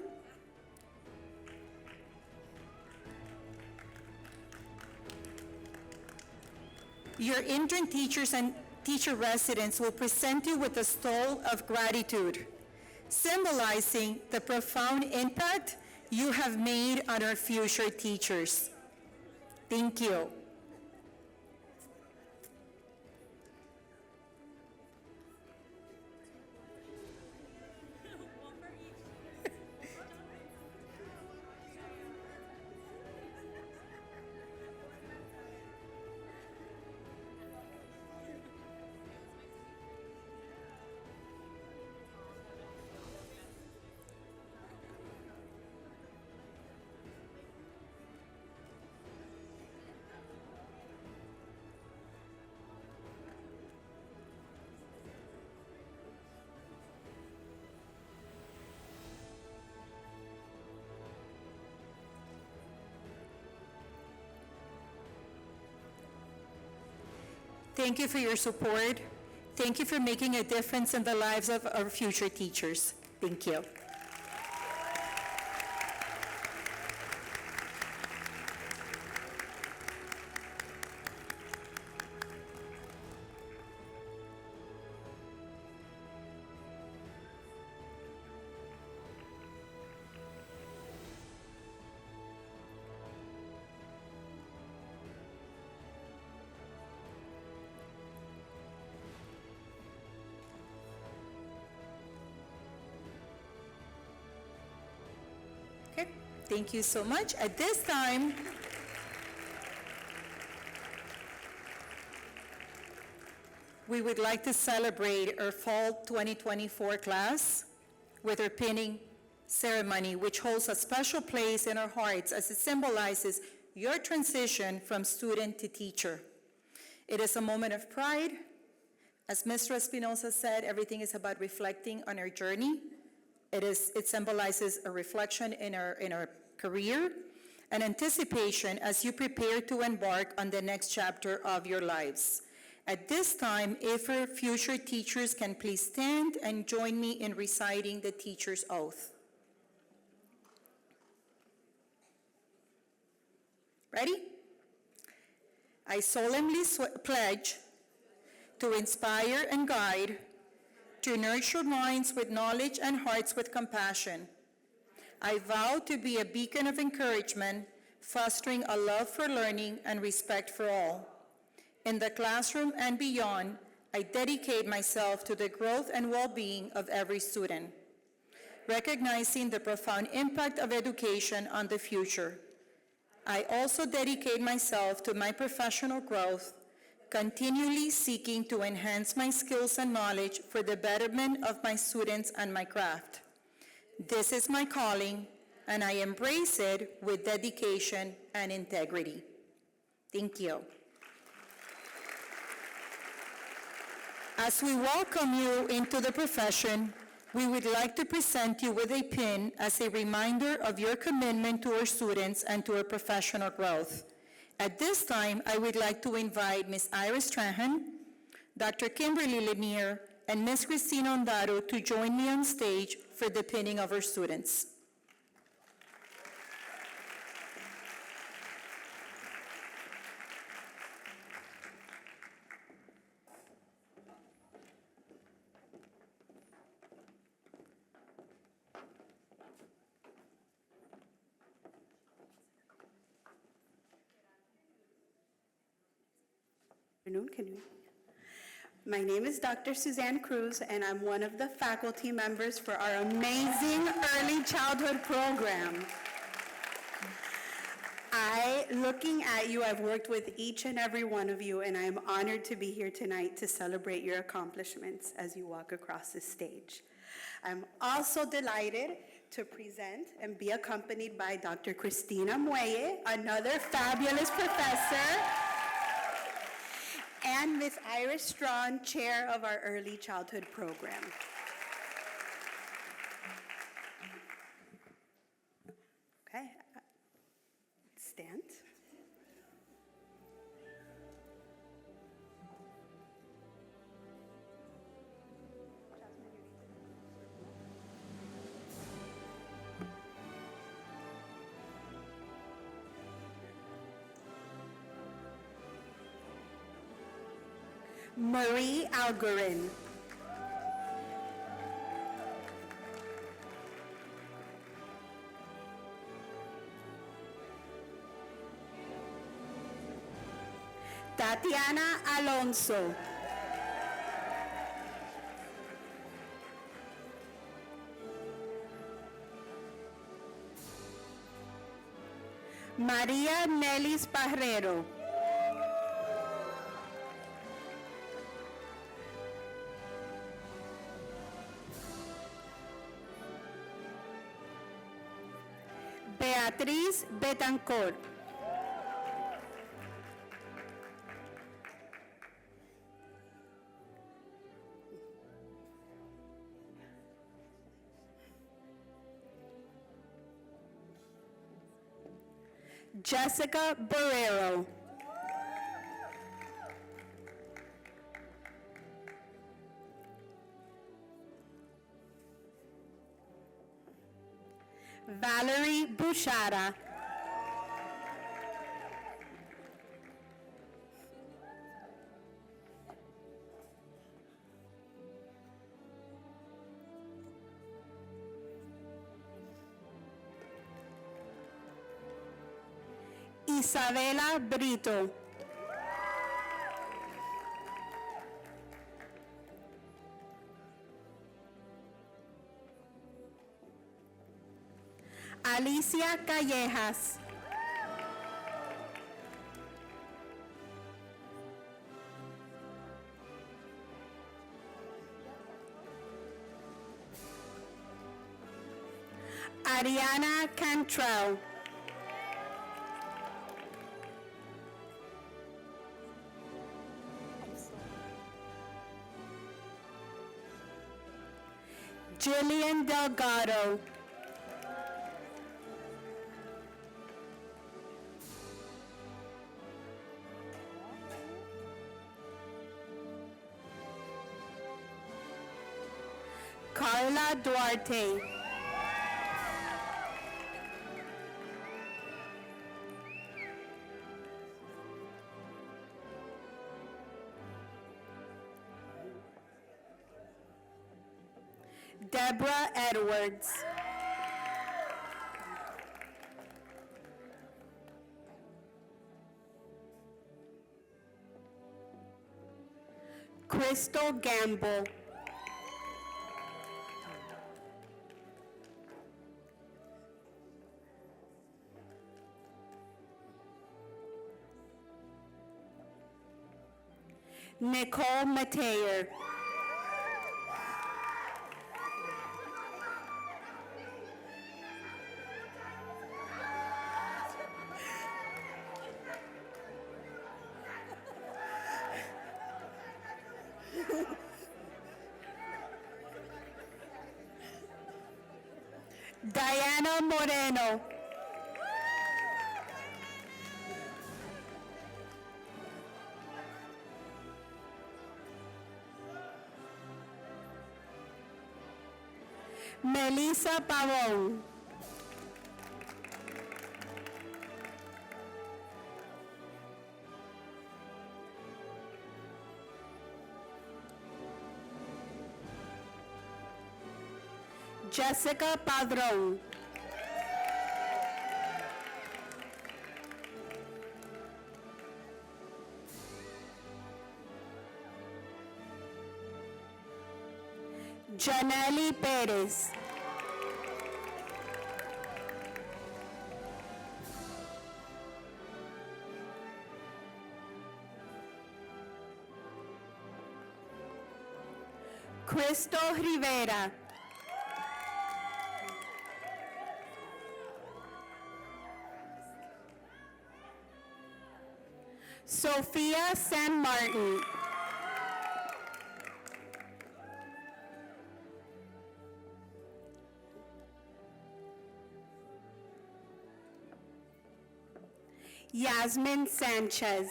Your intern teachers and teacher residents will present you with a stole of gratitude, symbolizing the profound impact you have made on our future teachers. Thank you. Thank you for your support. Thank you for making a difference in the lives of our future teachers. Thank you. Okay, thank you so much. At this time, we would like to celebrate our Fall 2024 class with our pinning ceremony, which holds a special place in our hearts as it symbolizes your transition from student to teacher. It is a moment of pride. As Mr. Espinosa said, everything is about reflecting on our journey. It symbolizes a reflection in our career and anticipation as you prepare to embark on the next chapter of your lives. At this time, if our future teachers can please stand and join me in reciting the teacher's oath. Ready? I solemnly pledge to inspire and guide, to nurture minds with knowledge and hearts with compassion. I vow to be a beacon of encouragement, fostering a love for learning and respect for all. In the classroom and beyond, I dedicate myself to the growth and well-being of every student, recognizing the profound impact of education on the future. I also dedicate myself to my professional growth, continually seeking to enhance my skills and knowledge for the betterment of my students and my craft. This is my calling, and I embrace it with dedication and integrity. Thank you. As we welcome you into the profession, we would like to present you with a pin as a reminder of your commitment to our students and to our professional growth. At this time, I would like to invite Ms. Iris Trahan, Dr. Kimberly Lanier, and Ms. Cristina Ondaro to join me on stage for the pinning of our students. My name is Dr. Suzanne Cruz, and I'm one of the faculty members for our amazing early childhood program. Looking at you, I've worked with each and every one of you, and I am honored to be here tonight to celebrate your accomplishments as you walk across this stage. I'm also delighted to present and be accompanied by Dr. Cristina Muelle, another fabulous professor, and Ms. Iris Strawn, chair of our early childhood program. Okay, stand. Marie Algorin. Tatiana Alonso. María Nelis Parrero. Beatriz Betancourt. Jessica Barrero. Valerie Bouchara. Isabela Brito. Alicia Callejas. Ariana Cantrell. Jillian Delgado. Carla Duarte. Deborah Edwards. Crystal Gamble. Nicole Mateer. Diana Moreno. Melissa Pavón. Jessica Padrón. Janely Pérez. Crystal Rivera. Sophia San Martin. Yasmin Sanchez.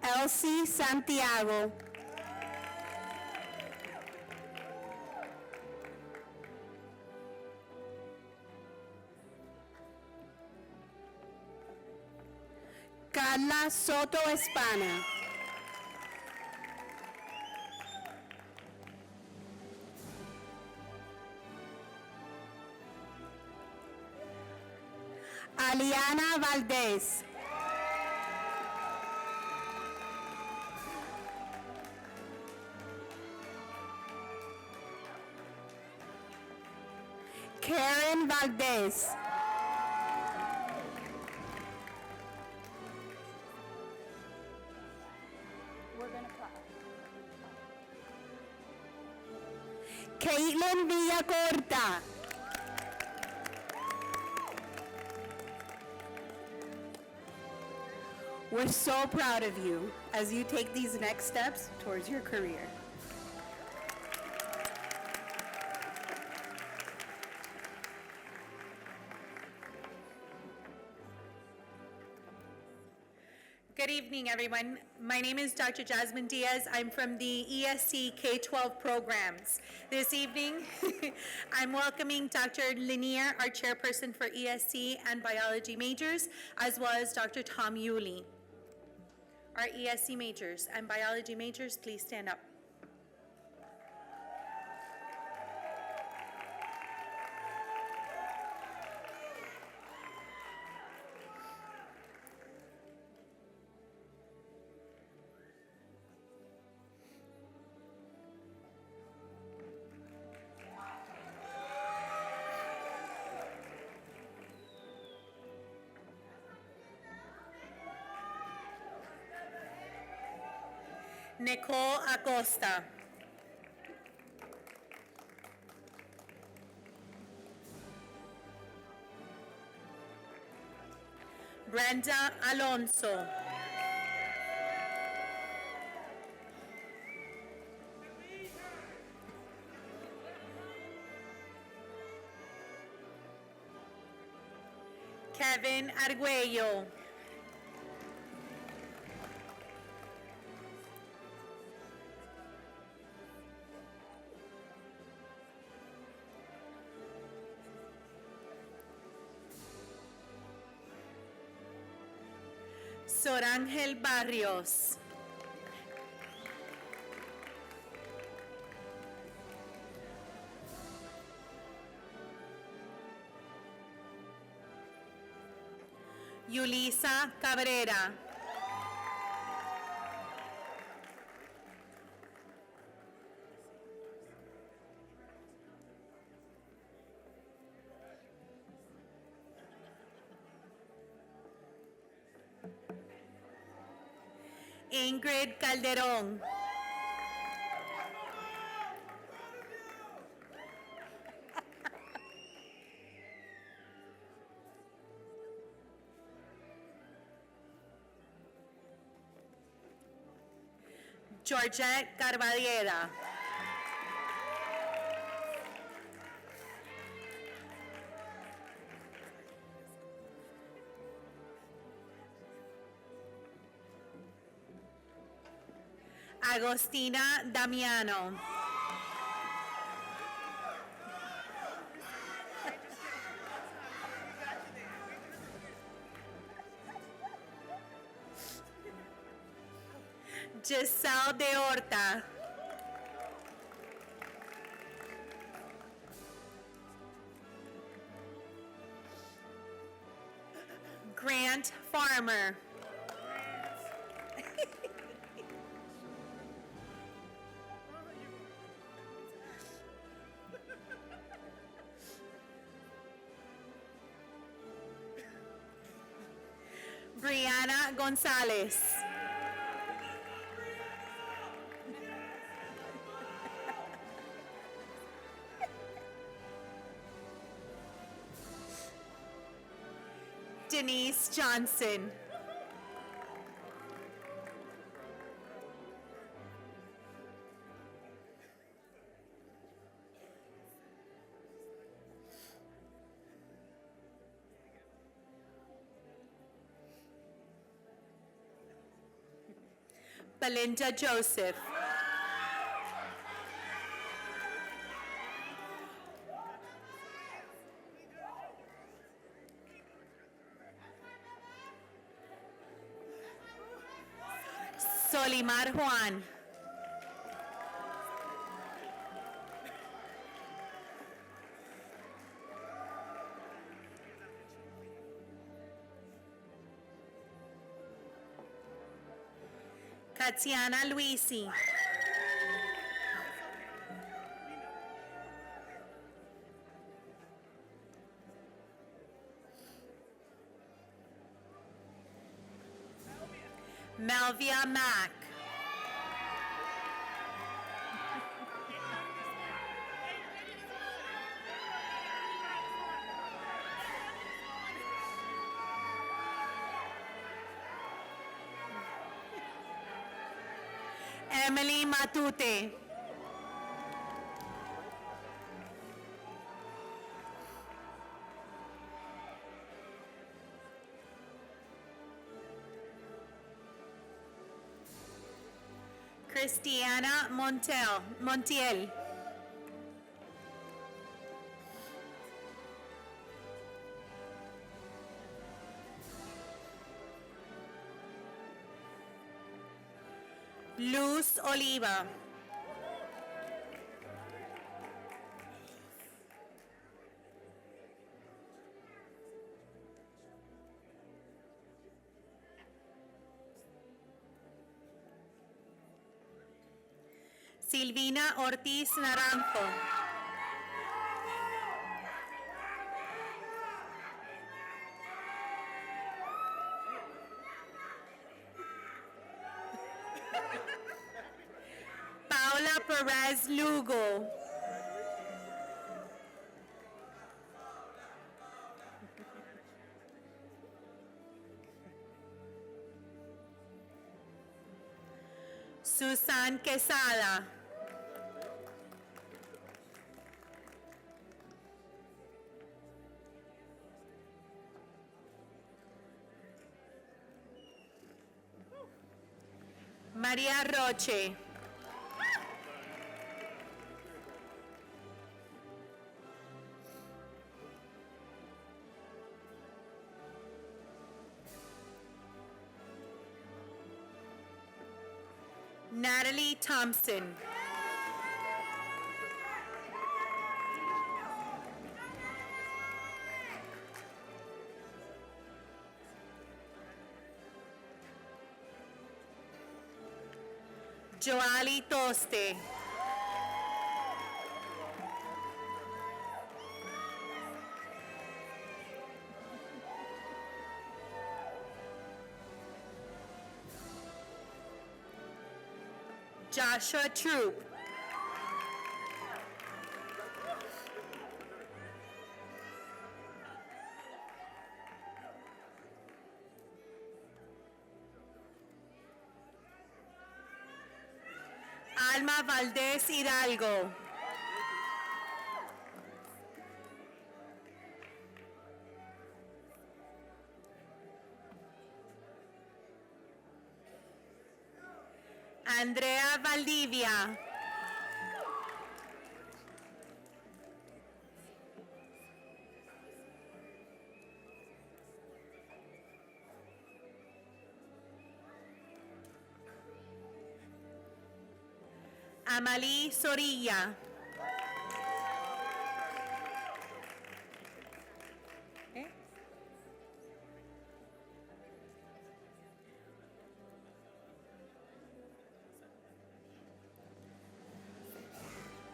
Elsie Santiago. Carla Soto Espana. Aliana Valdez. Karen Valdez. Caitlin Villacorta. We're so proud of you as you take these next steps towards your career. Good evening, everyone. My name is Dr. Jasmine Diaz. I'm from the ESC K-12 programs. This evening, I'm welcoming Dr. Lanier, our chairperson for ESC and biology majors, as well as Dr. Tom Yulee. Our ESC majors and biology majors, please stand up. Nicole Acosta. Brenda Alonso. Kevin Arguello. Sorangel Barrios. Yulisa Cabrera. Ingrid Calderón. Georgette Carbadiera. Agostina Damiano. Giselle de Horta. Grant Farmer. Brianna Gonzalez. Denise Johnson. Belinda Joseph. Solimar Juan. Katiana Luisi. Melvia Mack. Emily Matute. Christiana Montiel. Luz Oliva. Silvina Ortiz Naranjo. Paula Perez Lugo. Susan Quesada. María Roche. Natalie Thompson. Joali Toste. Joshua Troop. Alma Valdés Hidalgo. Andrea Valdivia. Amalie Sorilla.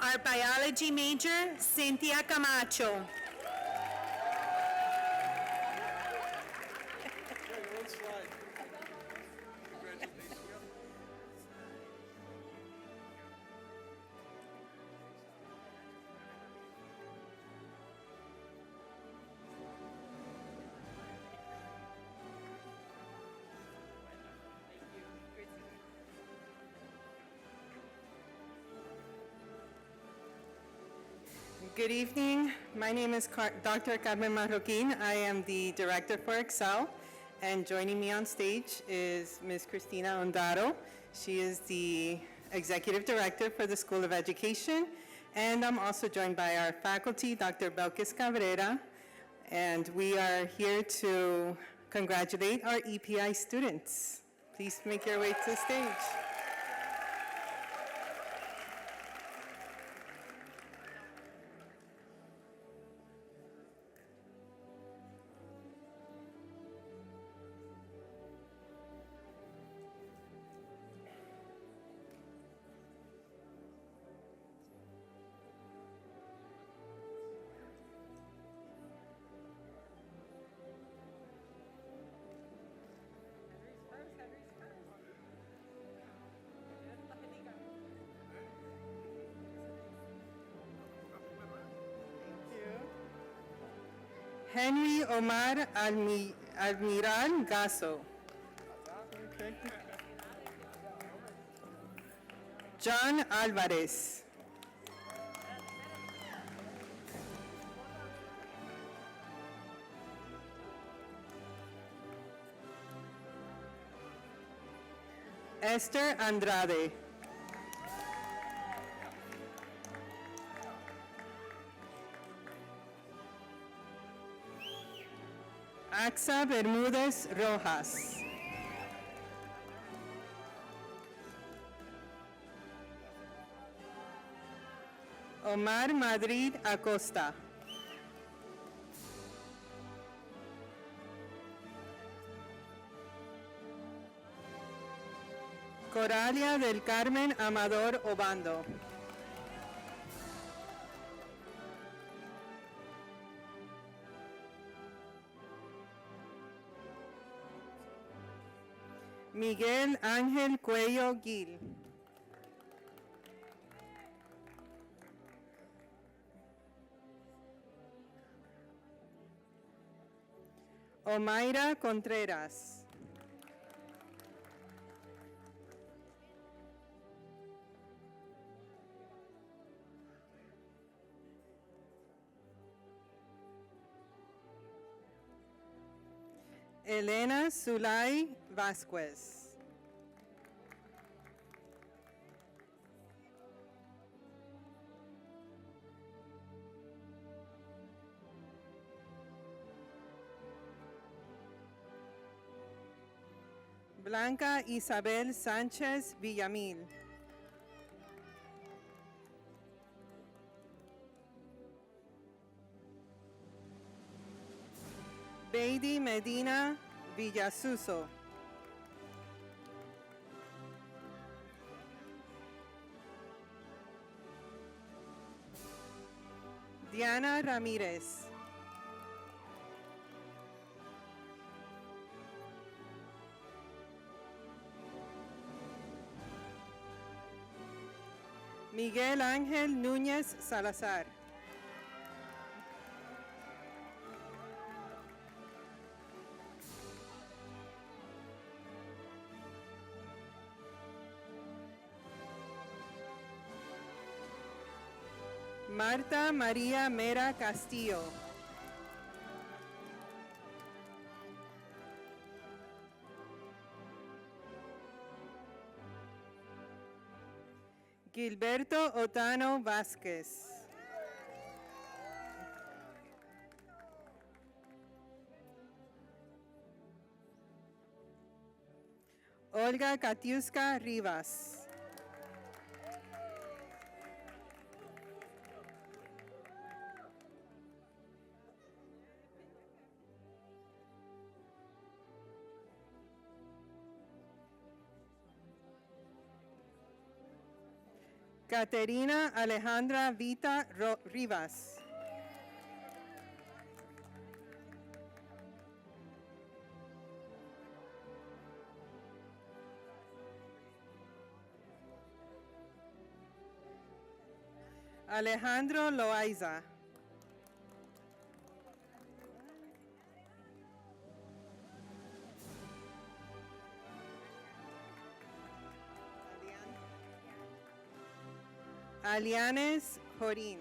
Our biology major, Cynthia Camacho. Good evening. My name is Dr. Carmen Marroquin. I am the director for Excel, and joining me on stage is Ms. Cristina Ondaro. She is the executive director for the School of Education, and I'm also joined by our faculty, Dr. Belkis Cabrera, and we are here to congratulate our EPI students. Please make your way to the stage. Henry Omar Almiral Gasso. Okay. John Alvarez. Esther Andrade. Axa Bermúdez Rojas. Omar Madrid Acosta. Coralia del Carmen Amador Obando. Miguel Ángel Cuello Gil. Omaira Contreras. Elena Zulay Vasquez. Blanca Isabel Sánchez Villamil. Beidi Medina Villasuso. Diana Ramírez. Miguel Ángel Núñez Salazar. Marta María Mera Castillo. Gilberto Otano Vázquez. Olga Katiuska Rivas. Caterina Alejandra Vita Rivas. Alejandro Loaiza. Alianes Jorín.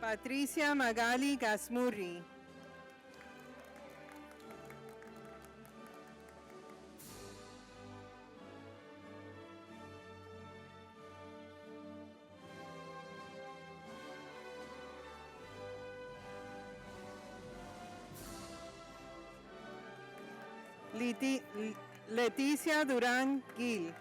Patricia Magali Gasmurri. Leticia Durán Gil.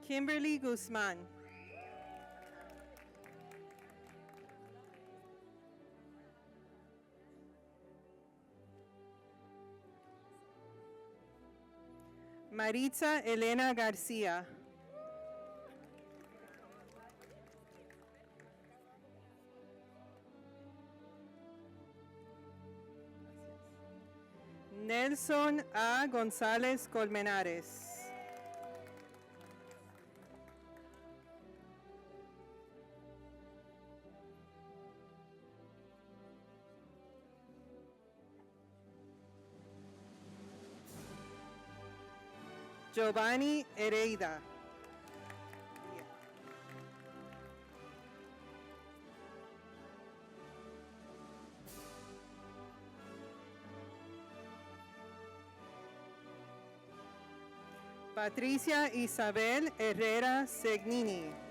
Kimberly Guzmán. Maritza Elena García. Nelson A. González Colmenares. Giovanni Hereida. Patricia Isabel Herrera Segnini.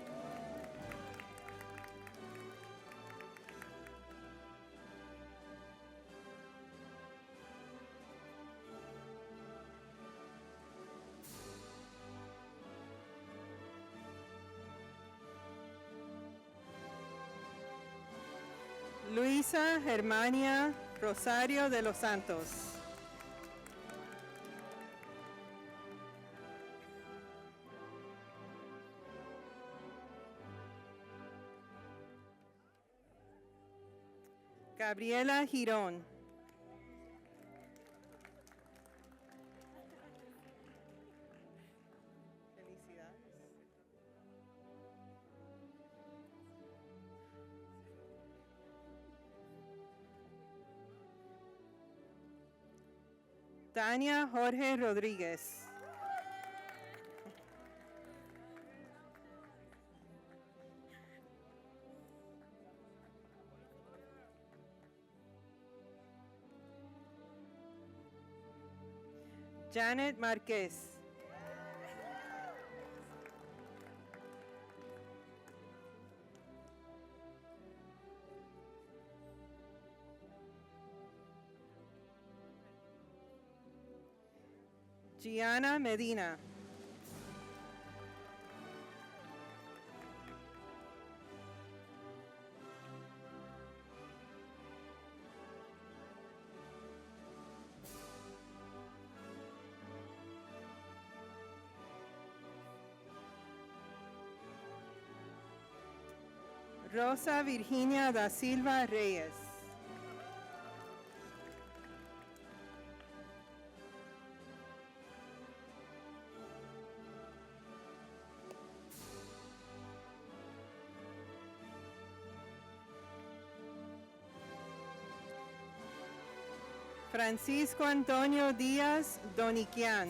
Luisa Germania Rosario de los Santos. Gabriela Girón. Felicidades. Tania Jorge Rodríguez. Janet Márquez. Gianna Medina. Rosa Virginia da Silva Reyes. Francisco Antonio Díaz Doniquian.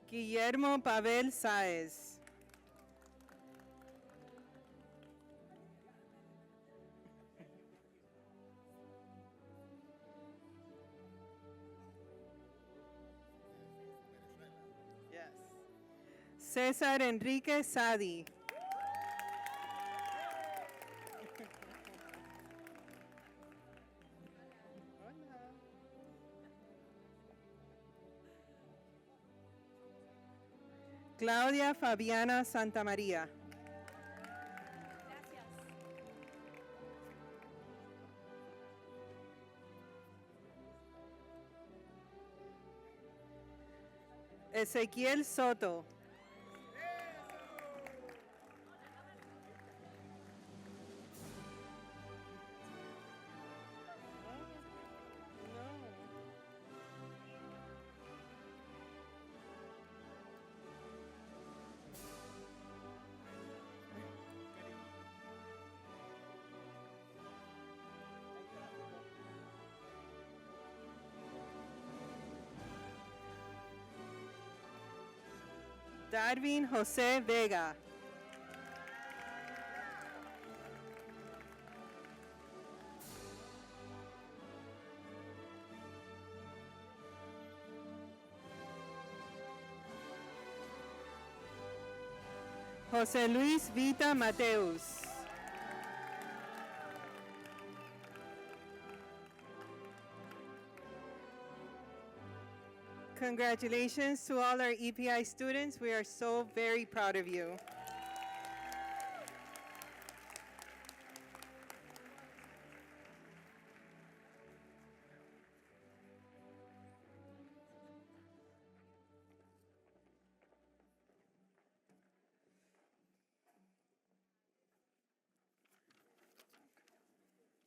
Guillermo Pavel Sáez. Yes. César Enrique Sadi. Claudia Fabiana Santamaría. Ezequiel Soto. Darwin Jose Vega. José Luis Vita Mateus. Congratulations to all our EPI students. We are so very proud of you.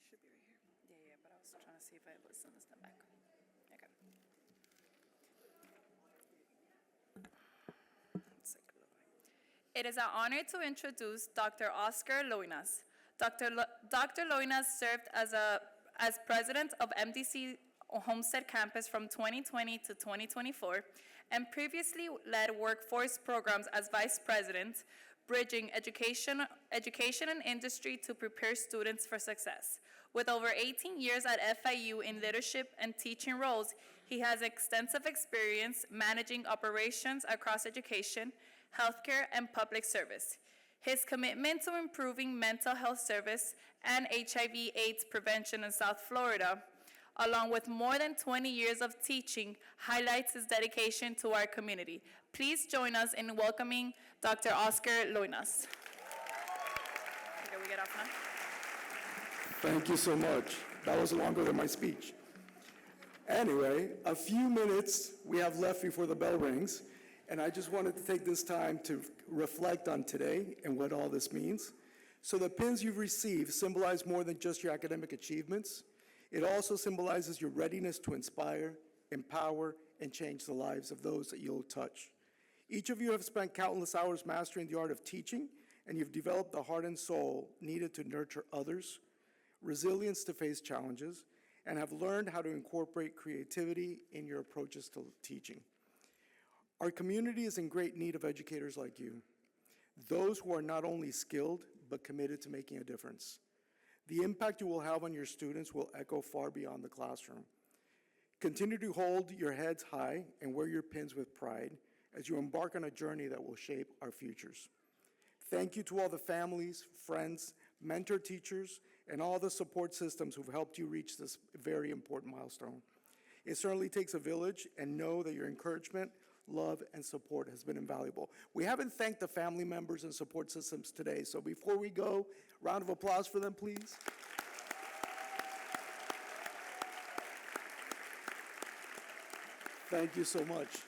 Should be right here. Yeah, but I was trying to see if I had listened this back. Okay. It is an honor to introduce Dr. Oscar Loinas. Dr. Loinas served as president of MDC Homestead Campus from 2020 to 2024 and previously led workforce programs as vice president, bridging education and industry to prepare students for success. With over 18 years at FIU in leadership and teaching roles, he has extensive experience managing operations across education, healthcare, and public service. His commitment to improving mental health service and HIV/AIDS prevention in South Florida, along with more than 20 years of teaching, highlights his dedication to our community. Please join us in welcoming Dr. Oscar Loinas. Can we get off now? Thank you so much. That was longer than my speech. Anyway, a few minutes we have left before the bell rings, and I just wanted to take this time to reflect on today and what all this means. So the pins you've received symbolize more than just your academic achievements. It also symbolizes your readiness to inspire, empower, and change the lives of those that you'll touch. Each of you have spent countless hours mastering the art of teaching, and you've developed the heart and soul needed to nurture others, resilience to face challenges, and have learned how to incorporate creativity in your approaches to teaching. Our community is in great need of educators like you, those who are not only skilled, but committed to making a difference. The impact you will have on your students will echo far beyond the classroom. Continue to hold your heads high and wear your pins with pride as you embark on a journey that will shape our futures. Thank you to all the families, friends, mentor teachers, and all the support systems who've helped you reach this very important milestone. It certainly takes a village, and know that your encouragement, love, and support has been invaluable. We haven't thanked the family members and support systems today, so before we go, round of applause for them, please. Thank you so much.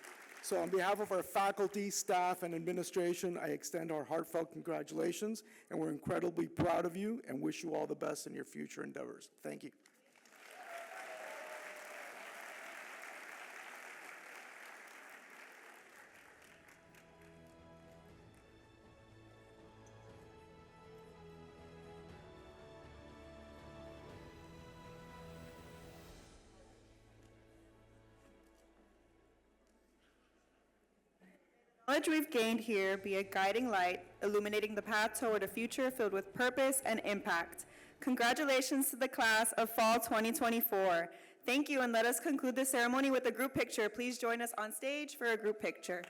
So on behalf of our faculty, staff, and administration, I extend our heartfelt congratulations, and we're incredibly proud of you and wish you all the best in your future endeavors. Thank you. Knowledge we've gained here be a guiding light, illuminating the path toward a future filled with purpose and impact. Congratulations to the class of Fall 2024. Thank you, and let us conclude the ceremony with a group picture. Please join us on stage for a group picture.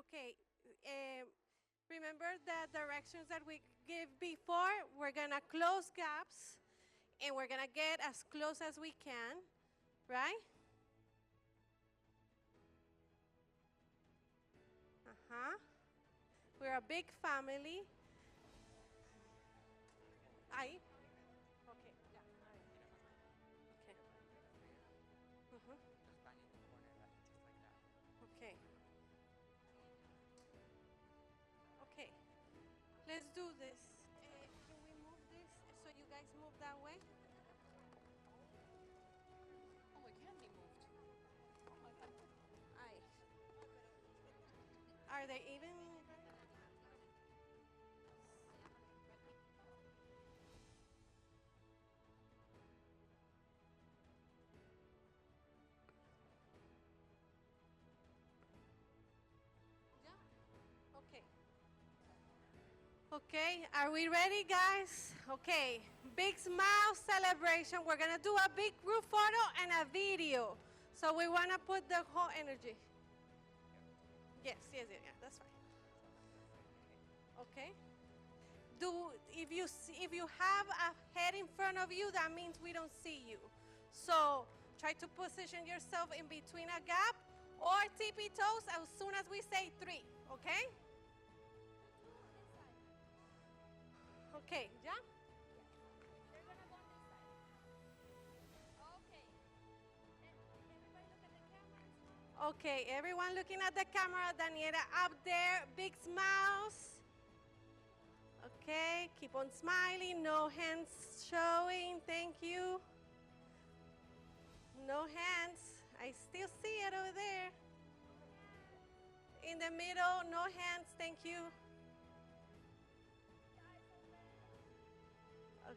Okay, remember the directions that we give before? We're gonna close gaps and we're gonna get as close as we can, right? We're a big family. Ahí. Okay, ya. Okay. Okay. Okay. Let's do this. Can we move this so you guys move that way? Oh, it can be moved. Oh my God. Aye. Are they even? Okay. Okay, are we ready, guys? Okay, big smile celebration. We're gonna do a big group photo and a video. So we wanna put the whole energy. Yes, that's fine. Okay. If you have a head in front of you, that means we don't see you. So try to position yourself in between a gap or tippy toes as soon as we say 3, okay? Okay, yeah? Okay, everyone looking at the camera. Daniela up there, big smiles. Okay, keep on smiling, no hands showing, thank you. No hands, I still see it over there. In the middle, no hands, thank you.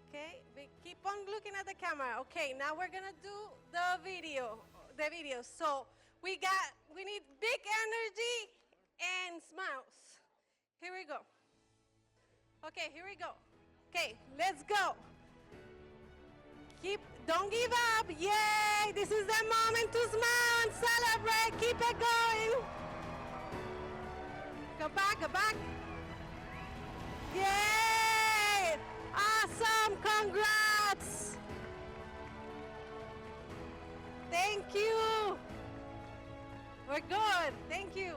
Okay, keep on looking at the camera. Okay, now we're gonna do the video. So we need big energy and smiles. Here we go. Okay, here we go. Okay, let's go. Don't give up. Yay, this is the moment to smile and celebrate. Keep it going. Go back. Yay! Awesome, congrats. Thank you. We're good, thank you.